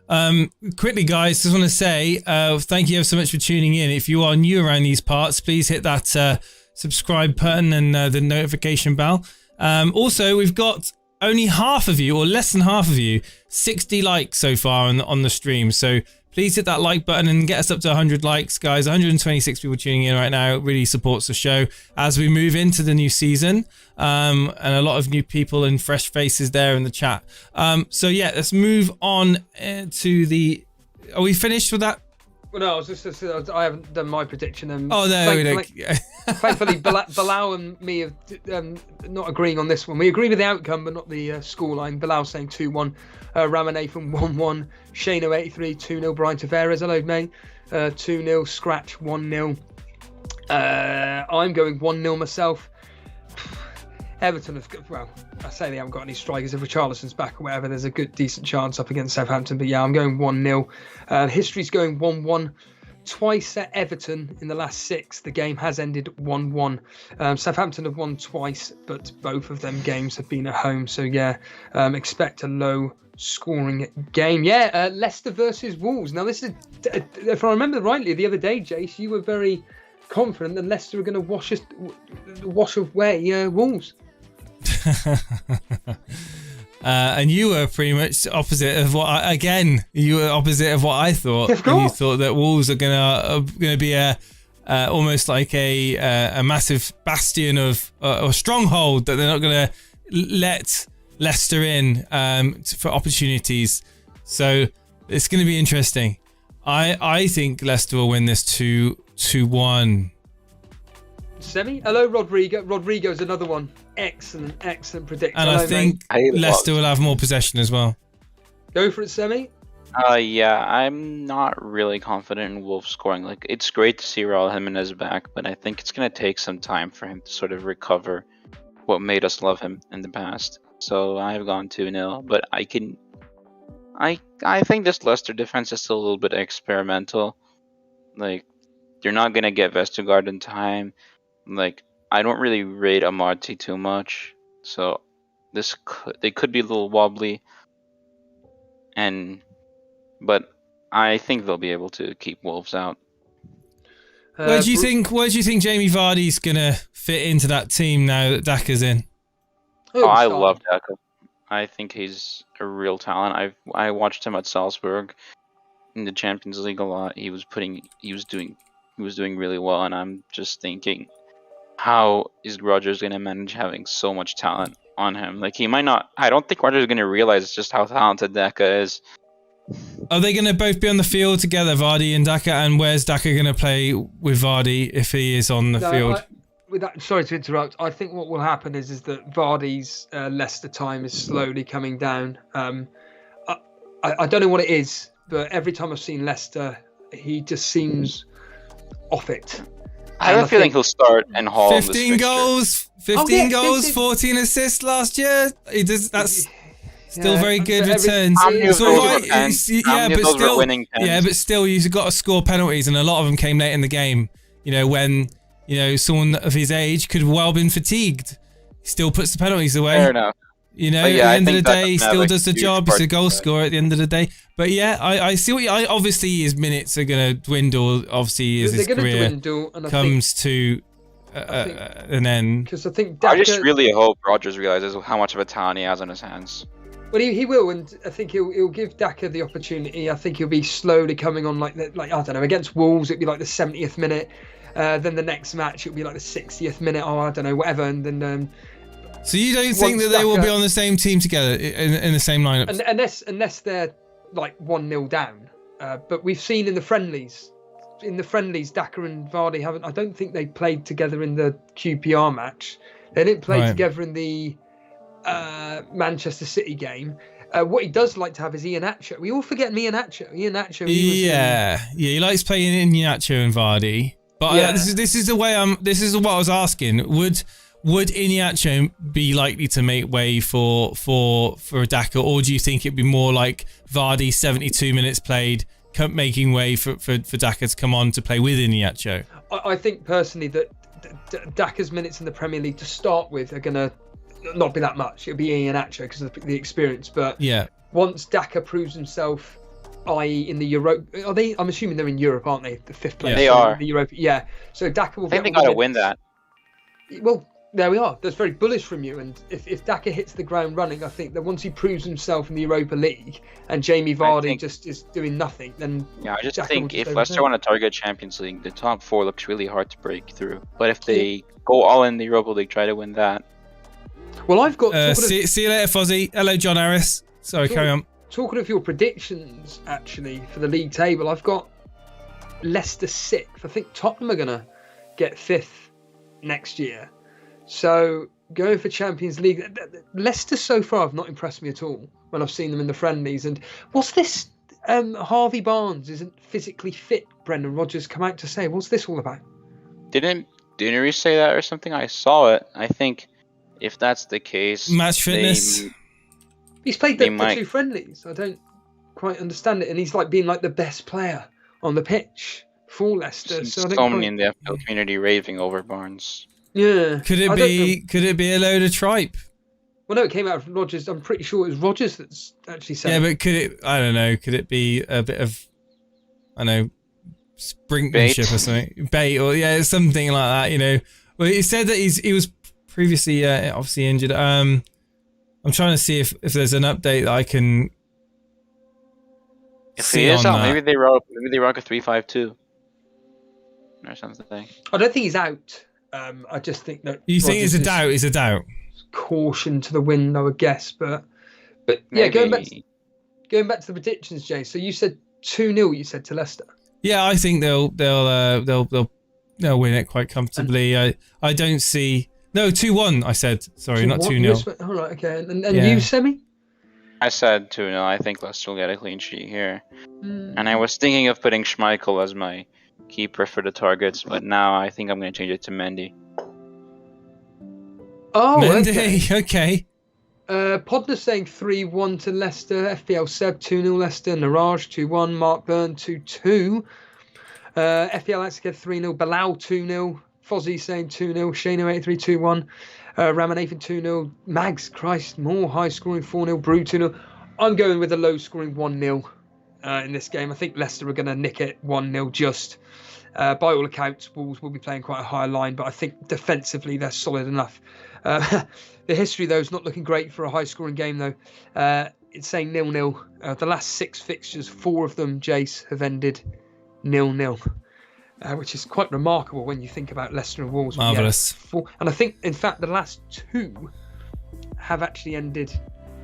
there. Quickly, guys, just want to say thank you ever so much for tuning in. If you are new around these parts, please hit that subscribe button and the notification bell. Also, we've got only half of you, or less than half of you, 60 likes so far on the stream. So please hit that like button and get us up to 100 likes, guys. 126 people tuning in right now. It really supports the show as we move into the new season. And a lot of new people and fresh faces there in the chat. So yeah, let's move on to the... Are we finished with that? Well, no, I was just I haven't done my prediction. Oh, there we go. Thankfully, Bilal and me have not agreeing on this one. We agree with the outcome, but not the scoreline. Bilal saying 2-1, Ramanathan 1-1, Shano 83 2-0, Brian Tavares, hello mate, 2-0, Scratch 1-0. I'm going 1-0 myself. Everton have, well, I say they haven't got any strikers. If Richarlison's back or whatever, there's a good, decent chance up against Southampton. But yeah, I'm going 1-0. History's going 1-1. Twice at Everton in the last 6, the game has ended 1-1. Southampton have won twice, but both of them games have been at home. So yeah, expect a low scoring game. Yeah, Leicester versus Wolves. Now this is, if I remember rightly, the other day, Jace, you were very confident that Leicester are going to wash away Wolves. And you were pretty much opposite of what I thought. And you thought that Wolves are gonna be almost like a massive bastion of or stronghold that they're not gonna let Leicester in for opportunities. So it's gonna be interesting. I think Leicester will win this 2-1. Semi? Hello, Rodrigo. Rodrigo's another one. Excellent predictor. And I think Leicester will have more possession as well. Go for it, Semi. Yeah, I'm not really confident in Wolves scoring. Like, it's great to see Raul Jimenez back, but I think it's going to take some time for him to sort of recover what made us love him in the past. So I've gone 2-0, but I think this Leicester defense is still a little bit experimental. Like, you're not going to get Vestergaard in time. Like, I don't really rate Amartey too much, so they could be a little wobbly, but I think they'll be able to keep Wolves out. Where do you think Jamie Vardy's gonna fit into that team now that Daka's in? I love Daka. I think he's a real talent. I watched him at Salzburg in the Champions League a lot. He was doing really well, and I'm just thinking, how is Rodgers going to manage having so much talent on him? Like, he might not... I don't think Rodgers is going to realize just how talented Daka is. Are they going to both be on the field together, Vardy and Daka? And where's Daka going to play with Vardy if he is on the field? Sorry to interrupt. I think what will happen is that Vardy's Leicester time is slowly coming down. I don't know what it is, but every time I've seen Leicester, he just seems off it. I have a feeling he'll start and haul 15 goals, 15 14 assists last year. That's still very good returns. But still, you've got to score penalties, and a lot of them came late in the game. You know, when someone of his age could have well been fatigued, he still puts the penalties away. Fair enough. At the end of the day, he still does the job. He's a goal scorer at the end of the day. But yeah, I see what obviously his minutes are going to dwindle. Obviously, as his career comes to an end. Because I think I just really hope Rodgers realizes how much of a talent he has on his hands. Well, he will, and I think he'll give Daka the opportunity. I think he'll be slowly coming on, like I don't know, against Wolves it'd be like the 70th minute. Then the next match it'll be like the 60th minute, or I don't know, whatever, and then. So you don't think that they will be on the same team together in the same lineup? Unless they're like 1-0 down. But we've seen in the friendlies, Daka and Vardy haven't. I don't think they played together in the QPR match. They didn't play together in the Manchester City game. What he does like to have is Iheanacho. We all forget Iheanacho. He likes playing Iheanacho and Vardy. But this is what I was asking. Would Iheanacho be likely to make way for Daka, or do you think it'd be more like Vardy 72 minutes played, making way for Daka to come on to play with Iheanacho? I think personally that Daka's minutes in the Premier League to start with are going to not be that much. It'll be Iheanacho because of the experience. But once Daka proves himself, i.e. in the Europe, I'm assuming they're in Europe, aren't they? The fifth place. They are. The Europe, So Daka will. I think they got to win that. Well, There we are. That's very bullish from you. And if Daka hits the ground running, I think that once he proves himself in the Europa League and Jamie Vardy just is doing nothing, then yeah, I just Daka think will if just Leicester want to target Champions League, the top 4 looks really hard to break through. But if they go all in the Europa League, try to win that. Well, I've got. See you later, Fozzie. Hello, John Harris. Sorry, carry on. Talking of your predictions, actually, for the league table, I've got Leicester 6th. I think Tottenham are going to get 5th next year. So going for Champions League, Leicester so far have not impressed me at all when I've seen them in the friendlies. And what's this? Harvey Barnes isn't physically fit. Brendan Rodgers come out to say, what's this all about? Didn't Doonery say that or something? I saw it. I think if that's the case, match fitness. He's played the 2 friendlies. I don't quite understand it, and he's like being like the best player on the pitch for Leicester. So many in the FPL community raving over Barnes. Yeah. Could it be a load of tripe? Well, no, it came out of Rodgers. I'm pretty sure it was Rodgers that's actually said. Yeah, but could it? I don't know. Could it be a bit of, I don't know, brinkmanship or something? Bait or something like that. You know. Well, he said that he was previously obviously injured. I'm trying to see if there's an update that I can. If he is out, maybe they rock a 3-5-2 or something. I don't think he's out. I just think that. You think it's a doubt? It's a doubt. Caution to the wind, I would guess, but yeah, going back to the predictions, Jay. So you said 2-0. You said to Leicester. Yeah, I think they'll win it quite comfortably. I don't see 2-1. I said sorry, not 2-0. All right, okay. And you, Semi? I said 2-0. I think Leicester will get a clean sheet here. And I was thinking of putting Schmeichel as my keeper for the targets, but now I think I'm going to change it to Mendy. Oh, Mendy, okay. Podner's saying 3-1 to Leicester. FPL Seb 2-0 Leicester. Naraj 2-1. Mark Byrne 2-2. FPL Axel 3-0. Bilal 2-0. Fozzie saying 2-0. Shano 83 2-1. Ramanathan 2-0. Mags, Christ, more high scoring 4-0. Brew 2-0. I'm going with a low scoring 1-0 in this game. I think Leicester are going to nick it 1-0 just. By all accounts, Wolves will be playing quite a high line, but I think defensively they're solid enough. The history, though, is not looking great for a high-scoring game, though. It's saying 0-0. The last 6 fixtures, 4 of them, Jace, have ended 0-0, which is quite remarkable when you think about Leicester and Wolves. Marvellous. And I think, in fact, the last 2 have actually ended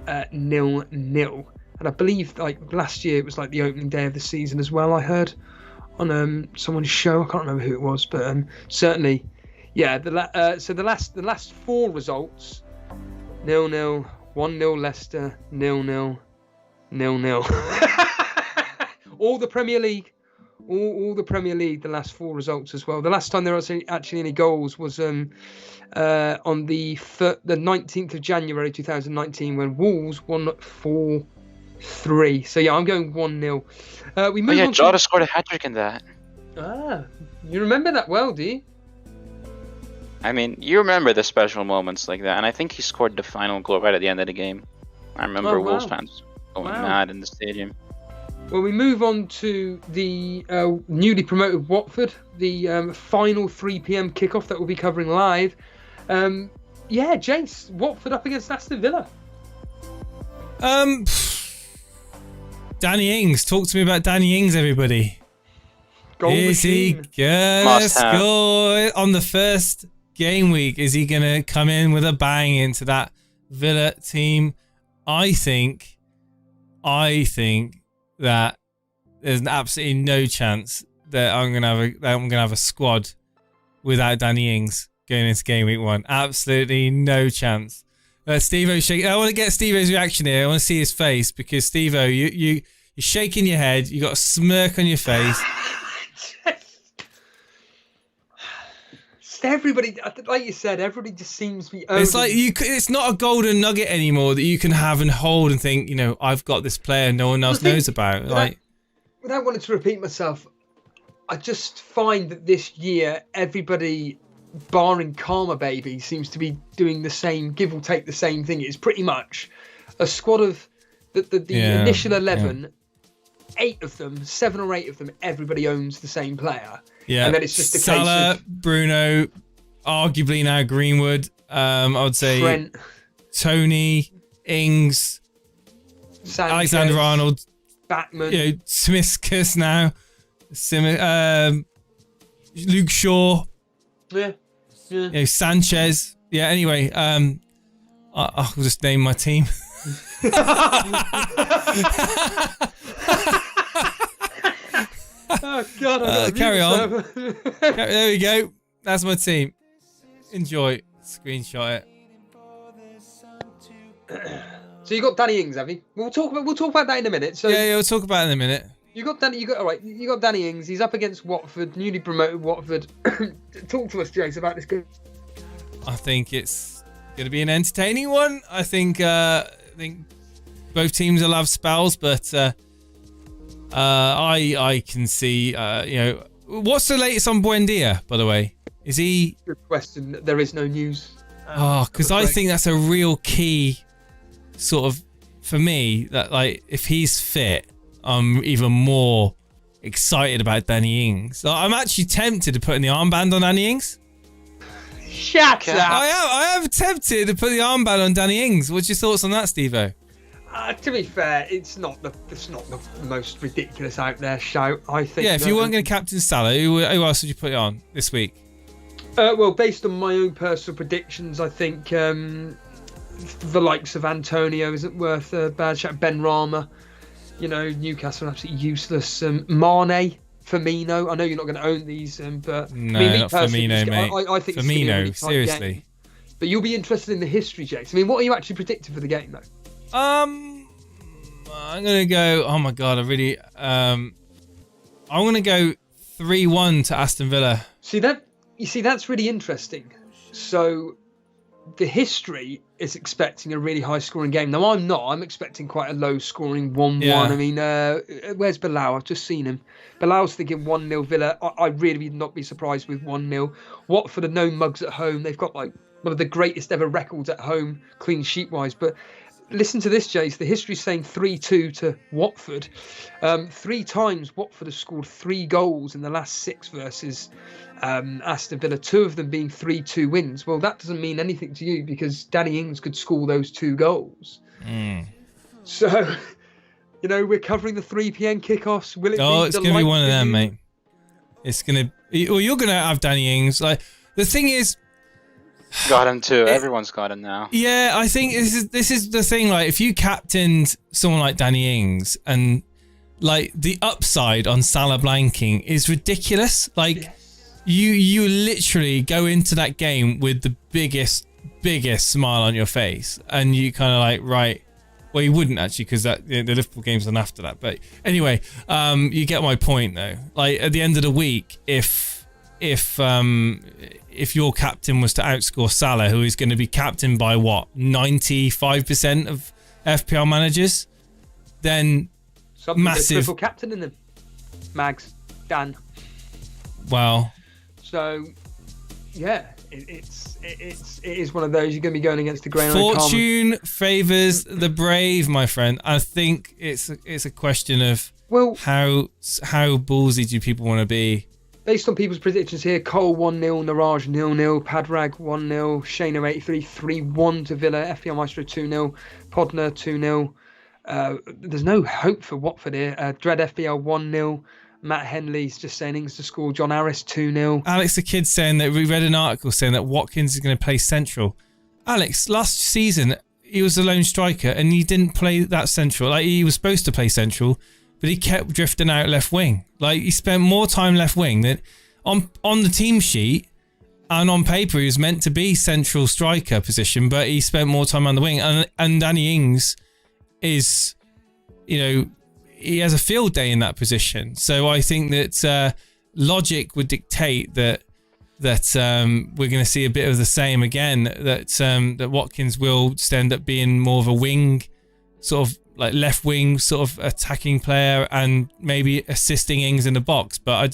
0-0. And I believe, like last year, it was like the opening day of the season as well. I heard on someone's show. I can't remember who it was, but certainly, yeah. So the last 4 results: 0-0, 1-0 Leicester, 0-0, 0-0. All the Premier League, all the Premier League. The last 4 results as well. The last time there was actually any goals was on the 19th of January 2019 when Wolves won 4-3. So yeah, I'm going 1-0. We move on. Jota scored a hat-trick in that. You remember that well, do you? I mean, you remember the special moments like that, and I think he scored the final goal right at the end of the game. I remember Wolves fans going mad in the stadium. Well, we move on to the newly promoted Watford, the final 3 p.m. kickoff that we'll be covering live. Jace, Watford up against Aston Villa. Danny Ings. Talk to me about Danny Ings, everybody. Is he gonna score on the first game week? Is he gonna come in with a bang into that Villa team? I think that there's absolutely no chance that I'm gonna have a squad without Danny Ings going into game week 1. Absolutely no chance. Stevo shaking. I want to get Stevo's reaction here. I want to see his face because Stevo, you're shaking your head. You got a smirk on your face. Everybody, like you said, everybody just seems to be. It's like it's not a golden nugget anymore that you can have and hold and think, I've got this player no one else knows about. Without wanting to repeat myself, I just find that this year everybody, barring Karma Baby, seems to be doing the same, give or take the same thing. It's pretty much a squad of the initial 11, 8 of them, 7 or 8 of them, everybody owns the same player. Yeah, and then it's just a Salah, case of Bruno, arguably now Greenwood, I would say Trent, Tony, Ings, Sanchez, Alexander Arnold, Backman. you know, Tsimikas now, Luke Shaw, Yeah. you know, Sanchez. Yeah. Anyway, I'll just name my team. Oh God! I Carry on. There we go. That's my team. Enjoy. Screenshot it. So you got Danny Ings, have you? We'll talk about that in a minute. So Yeah, we'll talk about it in a minute. you got Danny Ings. He's up against Watford, newly promoted Watford. Talk to us, Jace, about this game. I think it's going to be an entertaining one. I think both teams will have spells, but I can see, you know, what's the latest on Buendia, by the way? Is he? Good question. There is no news. Because I think that's a real key, sort of, for me. That like, if he's fit, I'm even more excited about Danny Ings. I'm actually tempted to put in the armband on Danny Ings. Shut up. I am tempted to put the armband on Danny Ings. What's your thoughts on that, Stevo? To be fair, it's not the most ridiculous out there shout. I think. Yeah, if you weren't going to captain Salah, who else would you put it on this week? Well, based on my own personal predictions, I think the likes of Antonio isn't worth a bad shout. Ben Rama, you know, Newcastle are absolutely useless. Mane, Firmino. I know you're not going to own these, but No, I mean, me not personally, Firmino, mate. I think it's gonna be a Firmino, really tight seriously. game. But you'll be interested in the history, James. I mean, what are you actually predicting for the game, though? I'm gonna go. Oh my god, I'm gonna go 3-1 to Aston Villa. See, that's really interesting. So, the history is expecting a really high-scoring game. Now, I'm not. I'm expecting quite a low-scoring 1-1. Yeah. I mean, where's Bilal? I've just seen him. Bilal's thinking 1-0 Villa. I really would not be surprised with 1-0. Watford are no mugs at home. They've got like one of the greatest ever records at home, clean sheet-wise. But listen to this, Jace. The history's saying 3-2 to Watford. 3 times Watford have scored 3 goals in the last 6 versus Aston Villa, 2 of them being 3-2 wins. Well, that doesn't mean anything to you because Danny Ings could score those 2 goals. So, you know, we're covering the 3 p.m. kickoffs. Will it Oh, be it's going to be one of them, you? mate. It's going to... Well, you're going to have Danny Ings. Like, the thing is... Got him too. Everyone's got him now. Yeah, I think this is the thing. Like, if you captained someone like Danny Ings, and like the upside on Salah blanking is ridiculous. Like, you literally go into that game with the biggest smile on your face, and you kind of like, right. Well, you wouldn't actually, because that the Liverpool game's on after that. But anyway, you get my point though. Like, at the end of the week, if your captain was to outscore Salah, who is going to be captained by what, 95% of FPL managers, then Something massive triple captain in them. Mags, Dan. Wow. So, yeah, it is one of those. You're going to be going against the grain. Fortune favours the brave, my friend. I think it's a question of how ballsy do people want to be. Based on people's predictions here, Cole 1-0, Naraj 0-0, Padrag 1-0, Shana 83 3-1 to Villa, FPL Maestro 2-0, Podner 2-0. There's no hope for Watford here. Dread FPL 1-0. Matt Henley's just saying Ings to score. John Harris 2-0. Alex the Kid saying that we read an article saying that Watkins is going to play central. Alex, last season he was a lone striker and he didn't play that central. Like, he was supposed to play central, but he kept drifting out left wing. Like, he spent more time left wing than on the team sheet, and on paper he was meant to be central striker position, but he spent more time on the wing. And Danny Ings is, you know, he has a field day in that position. So I think that logic would dictate that we're going to see a bit of the same again. That Watkins will end up being more of a wing, sort of like left wing, sort of attacking player, and maybe assisting Ings in the box. But I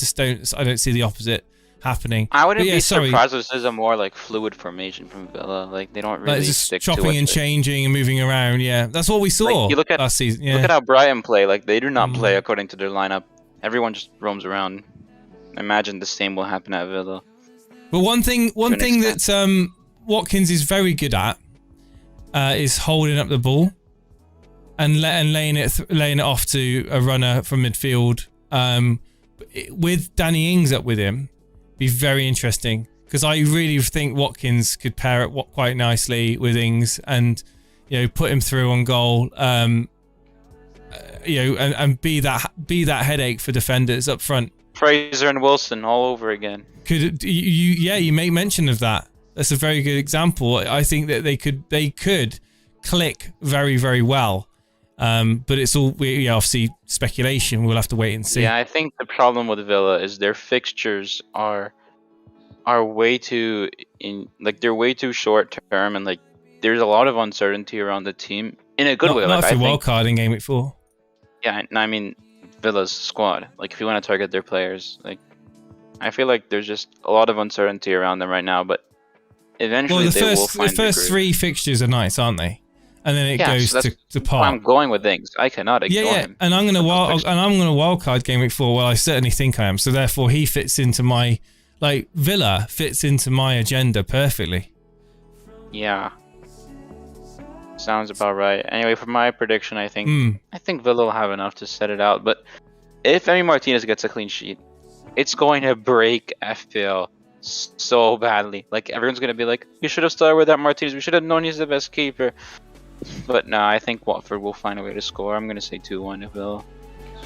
don't see the opposite happening. I wouldn't be surprised if this is a more like fluid formation from Villa. Like, they don't really just stick to it. chopping and changing and moving around. Yeah, that's what we saw last season. Yeah. Look at how Brighton play. Like, they do not play according to their lineup. Everyone just roams around. I imagine the same will happen at Villa. But one thing that Watkins is very good at is holding up the ball and laying it off to a runner from midfield. With Danny Ings up with him, be very interesting, because I really think Watkins could pair it quite nicely with Ings and, you know, put him through on goal. You know, and be that headache for defenders up front. Fraser and Wilson all over again. You make mention of that. That's a very good example. I think that they could click very, very well. But it's all obviously speculation. We'll have to wait and see. Yeah, I think the problem with Villa is their fixtures are way too they're way too short term, and like there's a lot of uncertainty around the team in a good way. Not if you're wildcard in Gameweek 4. Yeah, I mean Villa's squad. Like if you want to target their players, like I feel like there's just a lot of uncertainty around them right now. But eventually, the first three fixtures are nice, aren't they? And then it goes to pot. I'm going with things. I cannot ignore him. And I'm gonna wildcard Gameweek 4. Well, I certainly think I am. So therefore, he fits into my Villa fits into my agenda perfectly. Yeah. Sounds about right. Anyway, for my prediction, I think Villa will have enough to set it out. But if Emi Martinez gets a clean sheet, it's going to break FPL so badly. Like everyone's going to be like, "You should have started with that Martinez. We should have known he's the best keeper." But no, I think Watford will find a way to score. I'm going to say 2-1 to Villa.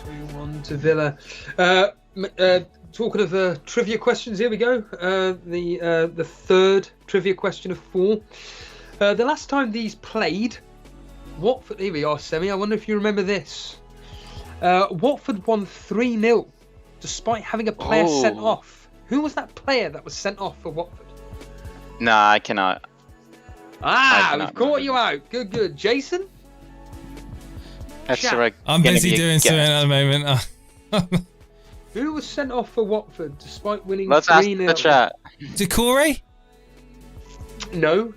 2-1 to Villa. Talking of trivia questions, here we go. The third trivia question of 4. The last time these played, Watford. Here we are, Semi. I wonder if you remember this. Watford won 3-0, despite having a player sent off. Who was that player that was sent off for Watford? Nah, I cannot. We've caught you out. Good. Jason? That's right. I'm busy doing something at the moment. Who was sent off for Watford despite winning 3-0? Let's ask the chat. Decore? No.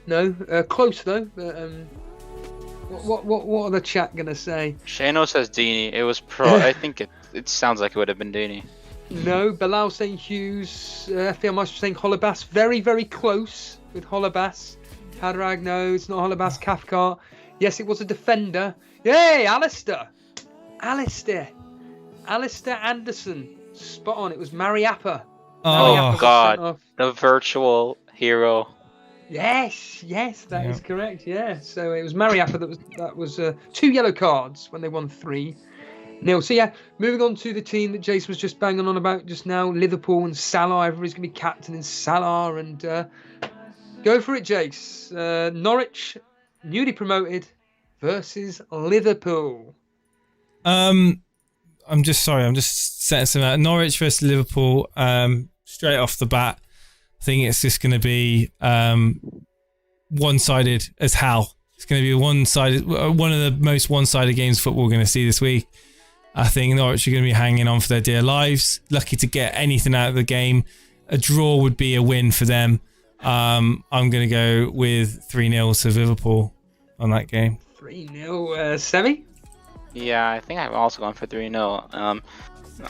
Close though. But, what are the chat gonna say? Shano says Deeney. It was pro. I think it sounds like it would have been Deeney. No, Bilal saying Hughes. FPL Master saying Holebas. Very, very close with Holebas. Hadrag, no, it's not Holebas. Cathcart. Yes, it was a defender. Yay, Alistair Anderson. Spot on. It was Mariappa. Oh God, the virtual hero. Yes, that is correct. Yeah, so it was Mariappa that was 2 yellow cards when they won 3-0. So yeah, moving on to the team that Jason was just banging on about just now, Liverpool and Salah. Everybody's gonna be captain in Salah, and go for it, Jace. Norwich, newly promoted, versus Liverpool. I'm just setting some out. Norwich versus Liverpool. Straight off the bat, I think it's just going to be one-sided as hell. It's going to be one of the most one-sided games football we're going to see this week. I think Norwich are going to be hanging on for their dear lives, lucky to get anything out of the game. A draw would be a win for them. I'm going to go with 3-0 to Liverpool on that game. 3-0, Semi? Yeah, I think I've also gone for 3-0.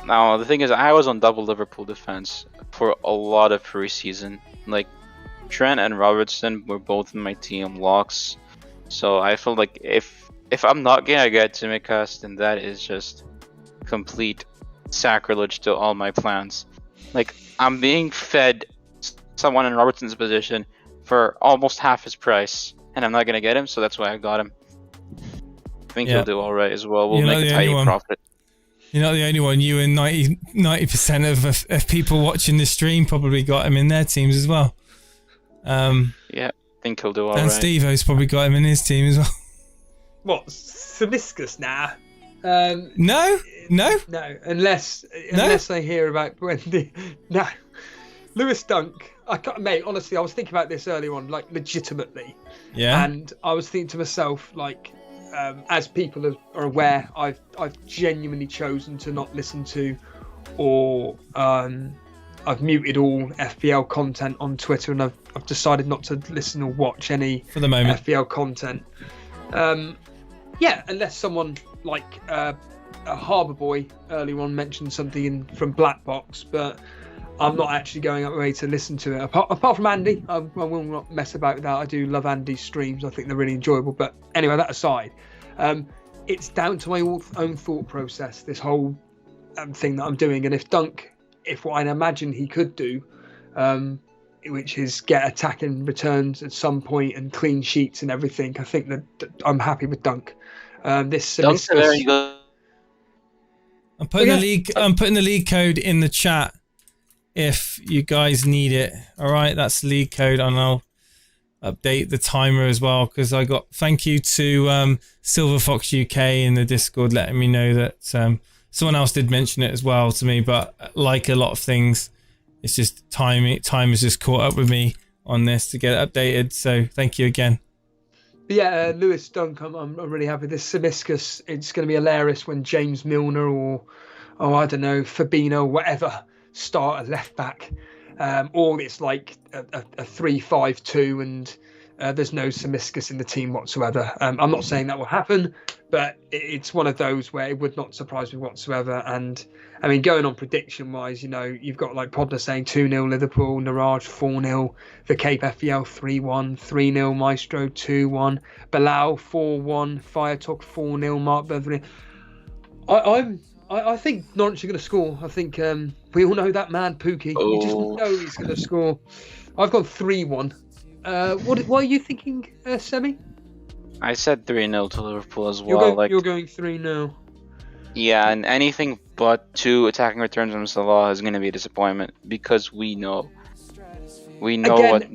Now, the thing is, I was on double Liverpool defense for a lot of preseason. Like, Trent and Robertson were both in my team locks. So I feel like if I'm not going to get Tsimikas, then that is just complete sacrilege to all my plans. Like, I'm being fed someone in Robertson's position for almost half his price, and I'm not going to get him, so that's why I got him. I think he'll do all right as well. We'll make a tidy profit. You're not the only one. You and 90% of people watching the stream probably got him in their teams as well. Yeah, I think he'll do all right. And Stevo's probably got him in his team as well. What? Tsimikas now? No. Unless I hear about Wendy. No. Lewis Dunk. I can't, mate. Honestly, I was thinking about this earlier on, like legitimately. Yeah. And I was thinking to myself, like, as people are aware, I've genuinely chosen to not listen to, or I've muted all FPL content on Twitter, and I've decided not to listen or watch any for the moment FPL content. Yeah, unless someone like a Harbour Boy earlier on mentioned something from Black Box, but I'm not actually going up my way to listen to it. Apart from Andy, I will not mess about with that. I do love Andy's streams. I think they're really enjoyable. But anyway, that aside, it's down to my own thought process, this whole thing that I'm doing. And if what I imagine he could do, which is get attacking returns at some point and clean sheets and everything, I think that I'm happy with Dunk. This Dunk's a very good. I'm putting the league code in the chat if you guys need it. All right, that's the league code, and I'll update the timer as well, because I got thank you to Silver Fox UK in the Discord letting me know that someone else did mention it as well to me, but like a lot of things, it's just time has just caught up with me on this to get it updated. So thank you again. Yeah, Lewis Dunk, I'm really happy. This Tsimikas, it's going to be hilarious when James Milner or I don't know, Fabinho, whatever, start at left back. Or it's like a 3-5-2 and there's no Tsimikas in the team whatsoever. I'm not saying that will happen, but it's one of those where it would not surprise me whatsoever. And I mean, going on prediction wise, you've got like Podler saying 2-0 Liverpool, Naraj 4-0, the Cape FPL 3-1, 3-0 Maestro 2-1, Bilal 4-1, Fire Talk 4-0, Mark Beverly. I think Norwich are going to score. I think we all know that man Pookie. Oh. You just know he's going to score. I've gone 3-1. What are you thinking, Semi? I said 3-0 to Liverpool as well. You're going 3-0. Yeah, and anything but 2 attacking returns from Salah is going to be a disappointment, because we know Again, what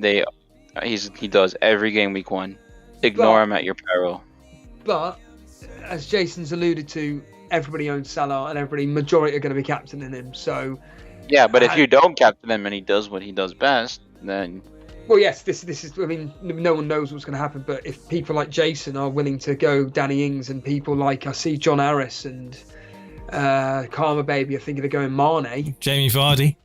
he does every game week 1. Ignore him at your peril. But as Jason's alluded to, everybody owns Salah, and majority are going to be captaining him. So yeah, but if you don't captain him and he does what he does best, then well, yes, this is. I mean, no one knows what's going to happen. But if people like Jason are willing to go Danny Ings, and people like I see John Harris and Karma Baby, I think they're going Mane. Jamie Vardy.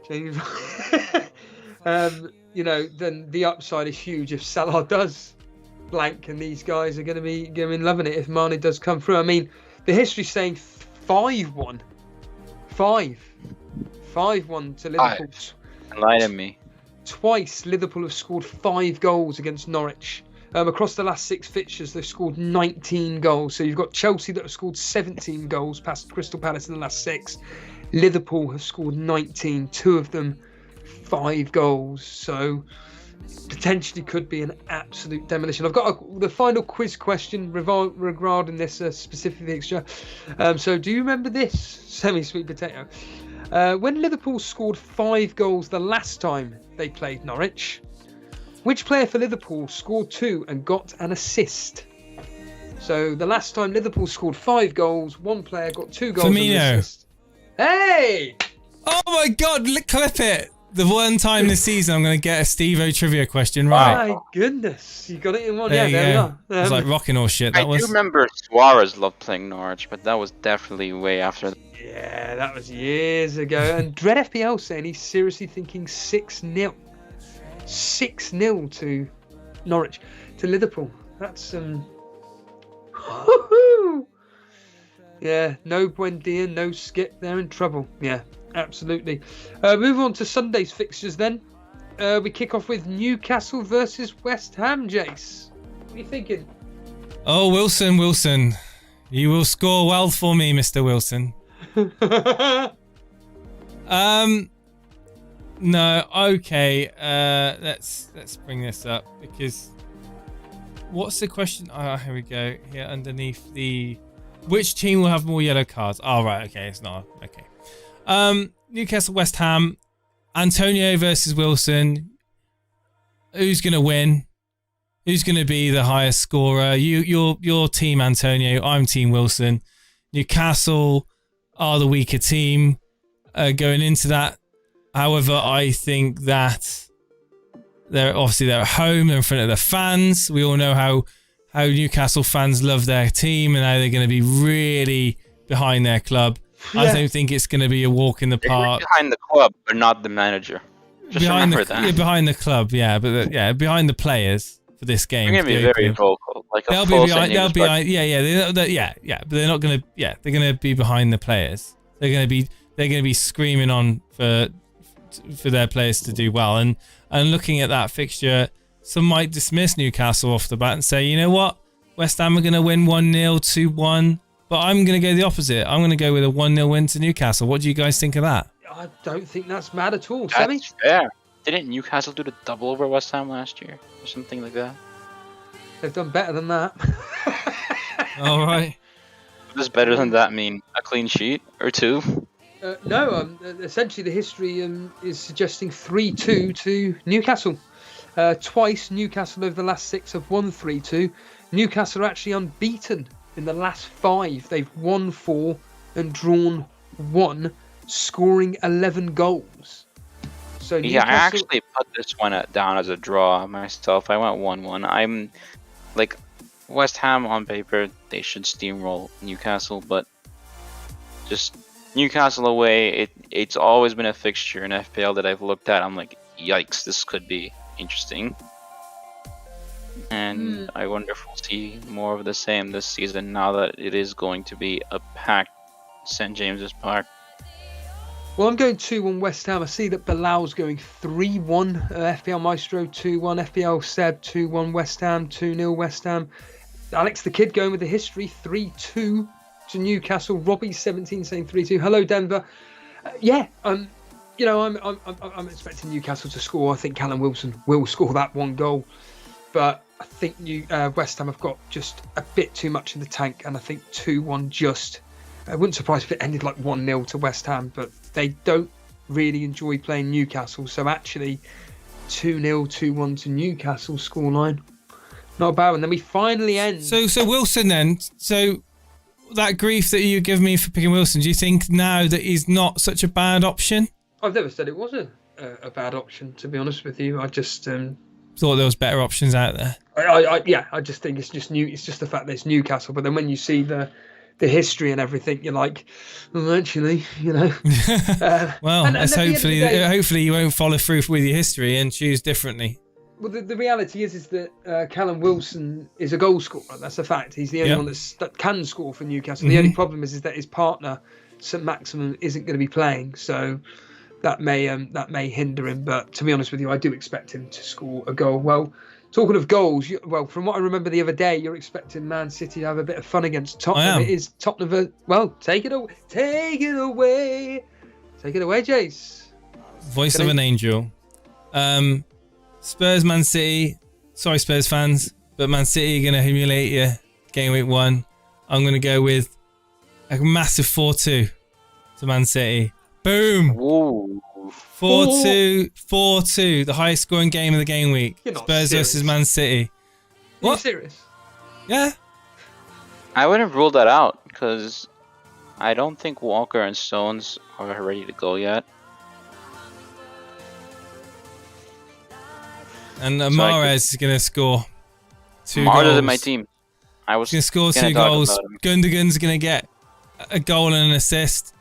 Jamie Vardy. Then the upside is huge if Salah does blank, and these guys are going to be loving it if Mane does come through. I mean, the history's saying 5-1. 5-1 to Liverpool. enlighten me. Twice Liverpool have scored 5 goals against Norwich. Across the last 6 fixtures, they've scored 19 goals. So you've got Chelsea that have scored 17 goals past Crystal Palace in the last 6. Liverpool have scored 19, 2 of them 5 goals. So potentially could be an absolute demolition. I've got the final quiz question regarding this specific fixture. So do you remember this, semi-sweet potato? When Liverpool scored 5 goals the last time they played Norwich, which player for Liverpool scored 2 and got an assist? So the last time Liverpool scored 5 goals, one player got 2 goals Firmino. and an assist. Hey! Oh my God! Clip it. The one time this season I'm going to get a Stevo trivia question right. My goodness, you got it in one. There There you we go. are. It was like rocking horse shit. I do remember Suarez loved playing Norwich, but that was definitely way after. Yeah, that was years ago. And Dread FPL saying he's seriously thinking 6-0. 6-0 to Norwich, to Liverpool. That's yeah, no Buendia, no Skip. They're in trouble. Yeah, absolutely. Move on to Sunday's fixtures then. We kick off with Newcastle versus West Ham. Jace, what are you thinking? Oh, Wilson, you will score well for me, Mr. Wilson. No, okay. Let's bring this up, because what's the question? Oh, here we go. Here underneath which team will have more yellow cards? Oh, right. Okay, it's not okay. Newcastle, West Ham, Antonio versus Wilson. Who's gonna win? Who's gonna be the highest scorer? You're team Antonio. I'm team Wilson. Newcastle are the weaker team going into that. However, I think that they're at home, they're in front of their fans. We all know how Newcastle fans love their team and how they're going to be really behind their club. Yeah. I don't think it's going to be a walk in the park. Behind the club, but not the manager. Just remember that. Yeah, behind the club, yeah, but behind the players for this game. You're going to be very vocal. like a They'll be full behind. They'll St. be James's behind. Yeah. But they're not gonna. Yeah, they're gonna be behind the players. They're gonna be screaming on for their players to do well. And looking at that fixture, some might dismiss Newcastle off the bat and say, you know what, West Ham are gonna win 1-0, 2-1. But I'm gonna go the opposite. I'm gonna go with a 1-0 win to Newcastle. What do you guys think of that? I don't think that's mad at all. Sammy? That's fair. Didn't Newcastle do the double over West Ham last year or something like that? They've done better than that. All right. What does better than that mean? A clean sheet or two? No, essentially the history is suggesting 3-2 to Newcastle. Twice Newcastle over the last 6 have won 3-2. Newcastle are actually unbeaten in the last 5. They've won 4 and drawn 1, scoring 11 goals. So Yeah, I Newcastle, actually put this one down as a draw myself. I went 1-1. I'm like West Ham on paper, they should steamroll Newcastle, but just Newcastle away, it's always been a fixture in FPL that I've looked at. I'm like, yikes, this could be interesting. And I wonder if we'll see more of the same this season now that it is going to be a packed St. James's Park. Well, I'm going 2-1 West Ham. I see that Bilal's going 3-1. FPL Maestro 2-1. FPL Seb 2-1 West Ham. 2-0 West Ham. Alex the Kid going with the history 3-2 to Newcastle. Robbie 17 saying 3-2. Hello Denver. I'm expecting Newcastle to score. I think Callum Wilson will score that 1 goal, but I think West Ham have got just a bit too much in the tank, and I think 2-1 just. I wouldn't surprise if it ended like 1-0 to West Ham, but they don't really enjoy playing Newcastle. So actually, 2-0, 2-1 to Newcastle scoreline. Not bad. And then we finally end. So Wilson then. So that grief that you give me for picking Wilson, do you think now that he's not such a bad option? I've never said it was a bad option, to be honest with you. I just thought there was better options out there. I just think it's just It's just the fact that it's Newcastle. But then when you see the history and everything, you're like, well, actually, Well, and let's at the end of the day- hopefully you won't follow through with your history and choose differently. Well, the reality is that Callum Wilson is a goal scorer. That's a fact. He's the only one that can score for Newcastle. The only problem is that his partner, St. Maximin, isn't going to be playing. So that may hinder him. But to be honest with you, I do expect him to score a goal. Well, talking of goals, from what I remember the other day, you're expecting Man City to have a bit of fun against Tottenham. It is Tottenham. Well, take it away. Take it away, Jace. Voice of an angel. Spurs, Man City. Sorry, Spurs fans, but Man City are going to humiliate you. Game week 1. I'm going to go with a massive 4-2 to Man City. Boom. Whoa. 4-2. The highest scoring game of the game week. You're not Spurs serious. versus Man City. Are you What? serious? Yeah. I wouldn't rule that out because I don't think Walker and Stones are ready to go yet. And Mahrez is going to score 2 goals. Mahrez in my team. I was He's going to score gonna 2 talk goals. about him. Gundogan's going to get a goal and an assist.